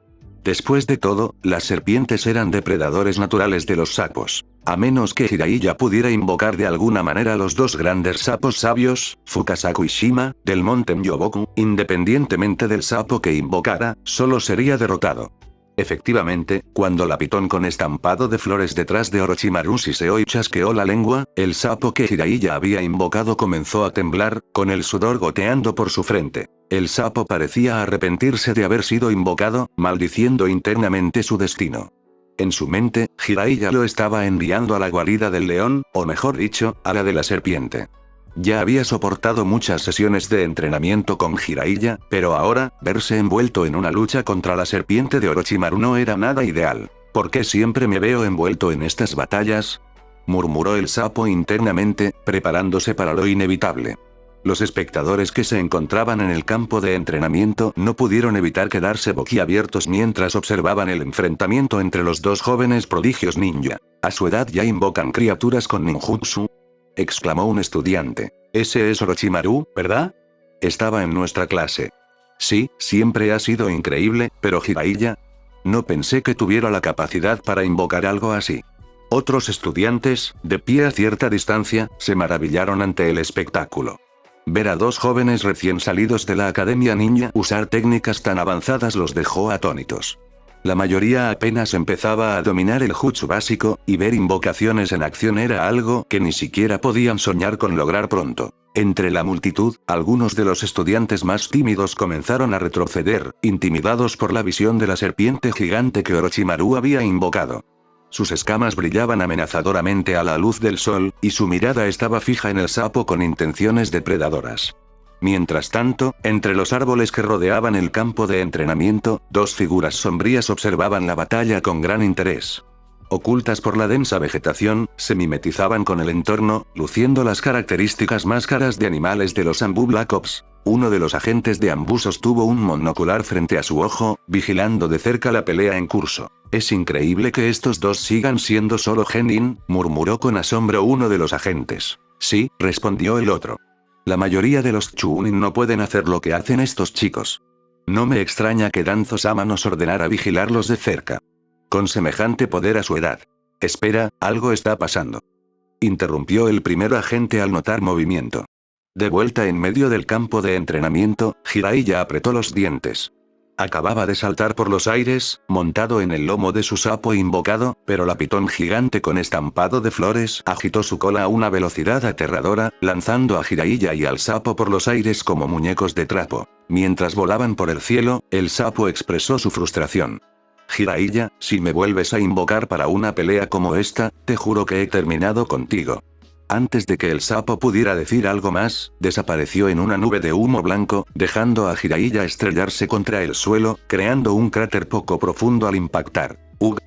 Después de todo, las serpientes eran depredadores naturales de los sapos. A menos que Jiraiya pudiera invocar de alguna manera a los dos grandes sapos sabios, Fukasaku y Shima, del monte Myoboku, independientemente del sapo que invocara, solo sería derrotado. Efectivamente, cuando la pitón con estampado de flores detrás de Orochimaru siseó y chasqueó la lengua, el sapo que Jiraiya había invocado comenzó a temblar, con el sudor goteando por su frente. El sapo parecía arrepentirse de haber sido invocado, maldiciendo internamente su destino. En su mente, Jiraiya lo estaba enviando a la guarida del león, o mejor dicho, a la de la serpiente. Ya había soportado muchas sesiones de entrenamiento con Jiraiya, pero ahora, verse envuelto en una lucha contra la serpiente de Orochimaru no era nada ideal. ¿Por qué siempre me veo envuelto en estas batallas?, murmuró el sapo internamente, preparándose para lo inevitable. Los espectadores que se encontraban en el campo de entrenamiento no pudieron evitar quedarse boquiabiertos mientras observaban el enfrentamiento entre los dos jóvenes prodigios ninja. ¿A su edad ya invocan criaturas con ninjutsu?, exclamó un estudiante. Ese es Orochimaru, ¿verdad? Estaba en nuestra clase. Sí, siempre ha sido increíble, pero Jiraiya, no pensé que tuviera la capacidad para invocar algo así. Otros estudiantes, de pie a cierta distancia, se maravillaron ante el espectáculo. Ver a dos jóvenes recién salidos de la Academia Ninja usar técnicas tan avanzadas los dejó atónitos. La mayoría apenas empezaba a dominar el jutsu básico, y ver invocaciones en acción era algo que ni siquiera podían soñar con lograr pronto. Entre la multitud, algunos de los estudiantes más tímidos comenzaron a retroceder, intimidados por la visión de la serpiente gigante que Orochimaru había invocado. Sus escamas brillaban amenazadoramente a la luz del sol, y su mirada estaba fija en el sapo con intenciones depredadoras. Mientras tanto, entre los árboles que rodeaban el campo de entrenamiento, dos figuras sombrías observaban la batalla con gran interés. Ocultas por la densa vegetación, se mimetizaban con el entorno, luciendo las características máscaras de animales de los Anbu Black Ops. Uno de los agentes de Anbu sostuvo un monocular frente a su ojo, vigilando de cerca la pelea en curso. Es increíble que estos dos sigan siendo solo genin, murmuró con asombro uno de los agentes. Sí, respondió el otro. La mayoría de los Chunin no pueden hacer lo que hacen estos chicos. No me extraña que Danzo-sama nos ordenara vigilarlos de cerca. Con semejante poder a su edad. Espera, algo está pasando. Interrumpió el primer agente al notar movimiento. De vuelta en medio del campo de entrenamiento, Jiraiya apretó los dientes. Acababa de saltar por los aires, montado en el lomo de su sapo invocado, pero la pitón gigante con estampado de flores agitó su cola a una velocidad aterradora, lanzando a Jiraiya y al sapo por los aires como muñecos de trapo. Mientras volaban por el cielo, el sapo expresó su frustración. Jiraiya, si me vuelves a invocar para una pelea como esta, te juro que he terminado contigo. Antes de que el sapo pudiera decir algo más, desapareció en una nube de humo blanco, dejando a Jiraiya estrellarse contra el suelo, creando un cráter poco profundo al impactar.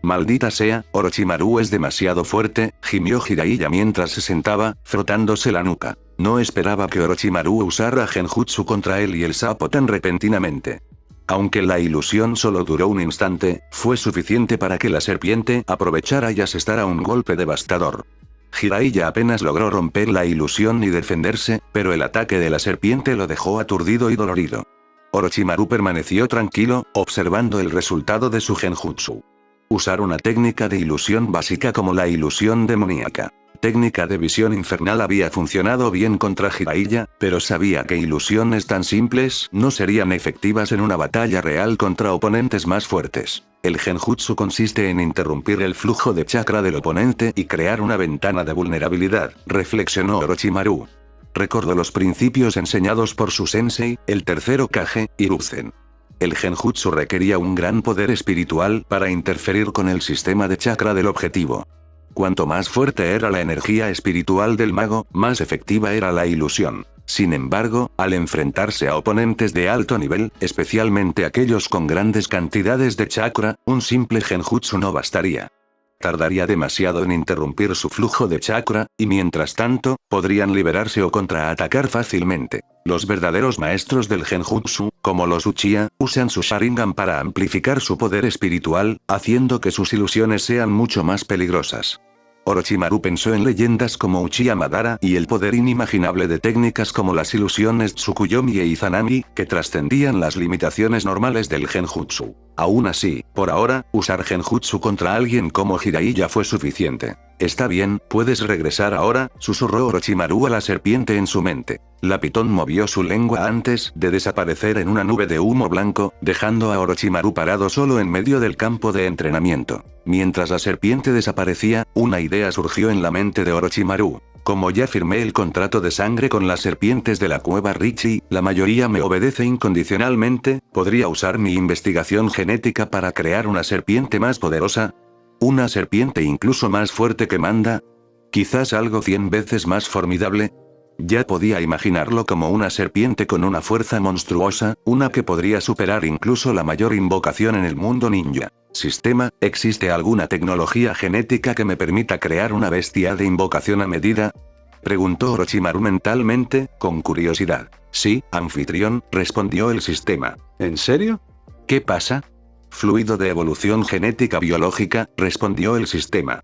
Maldita sea, Orochimaru es demasiado fuerte, gimió Jiraiya mientras se sentaba, frotándose la nuca. No esperaba que Orochimaru usara genjutsu contra él y el sapo tan repentinamente. Aunque la ilusión solo duró un instante, fue suficiente para que la serpiente aprovechara y asestara un golpe devastador. Jiraiya apenas logró romper la ilusión y defenderse, pero el ataque de la serpiente lo dejó aturdido y dolorido. Orochimaru permaneció tranquilo, observando el resultado de su genjutsu. Usar una técnica de ilusión básica como la ilusión demoníaca. Técnica de visión infernal había funcionado bien contra Jiraiya, pero sabía que ilusiones tan simples no serían efectivas en una batalla real contra oponentes más fuertes. El genjutsu consiste en interrumpir el flujo de chakra del oponente y crear una ventana de vulnerabilidad, reflexionó Orochimaru. Recordó los principios enseñados por su sensei, el tercer Hokage, Hiruzen. El genjutsu requería un gran poder espiritual para interferir con el sistema de chakra del objetivo. Cuanto más fuerte era la energía espiritual del mago, más efectiva era la ilusión. Sin embargo, al enfrentarse a oponentes de alto nivel, especialmente aquellos con grandes cantidades de chakra, un simple genjutsu no bastaría. Tardaría demasiado en interrumpir su flujo de chakra, y mientras tanto, podrían liberarse o contraatacar fácilmente. Los verdaderos maestros del genjutsu, como los Uchiha, usan su Sharingan para amplificar su poder espiritual, haciendo que sus ilusiones sean mucho más peligrosas. Orochimaru pensó en leyendas como Uchiha Madara y el poder inimaginable de técnicas como las ilusiones Tsukuyomi e Izanami, que trascendían las limitaciones normales del genjutsu. Aún así, por ahora, usar genjutsu contra alguien como Jiraiya fue suficiente. Está bien, puedes regresar ahora, susurró Orochimaru a la serpiente en su mente. La pitón movió su lengua antes de desaparecer en una nube de humo blanco, dejando a Orochimaru parado solo en medio del campo de entrenamiento. Mientras la serpiente desaparecía, una idea surgió en la mente de Orochimaru. Como ya firmé el contrato de sangre con las serpientes de la cueva Richie, la mayoría me obedece incondicionalmente, ¿podría usar mi investigación genética para crear una serpiente más poderosa? ¿Una serpiente incluso más fuerte que Manda? ¿Quizás algo 100 veces más formidable? Ya podía imaginarlo como una serpiente con una fuerza monstruosa, una que podría superar incluso la mayor invocación en el mundo ninja. Sistema, ¿existe alguna tecnología genética que me permita crear una bestia de invocación a medida? Preguntó Orochimaru mentalmente, con curiosidad. Sí, anfitrión, respondió el sistema. ¿En serio? ¿Qué pasa? Fluido de evolución genética biológica, respondió el sistema.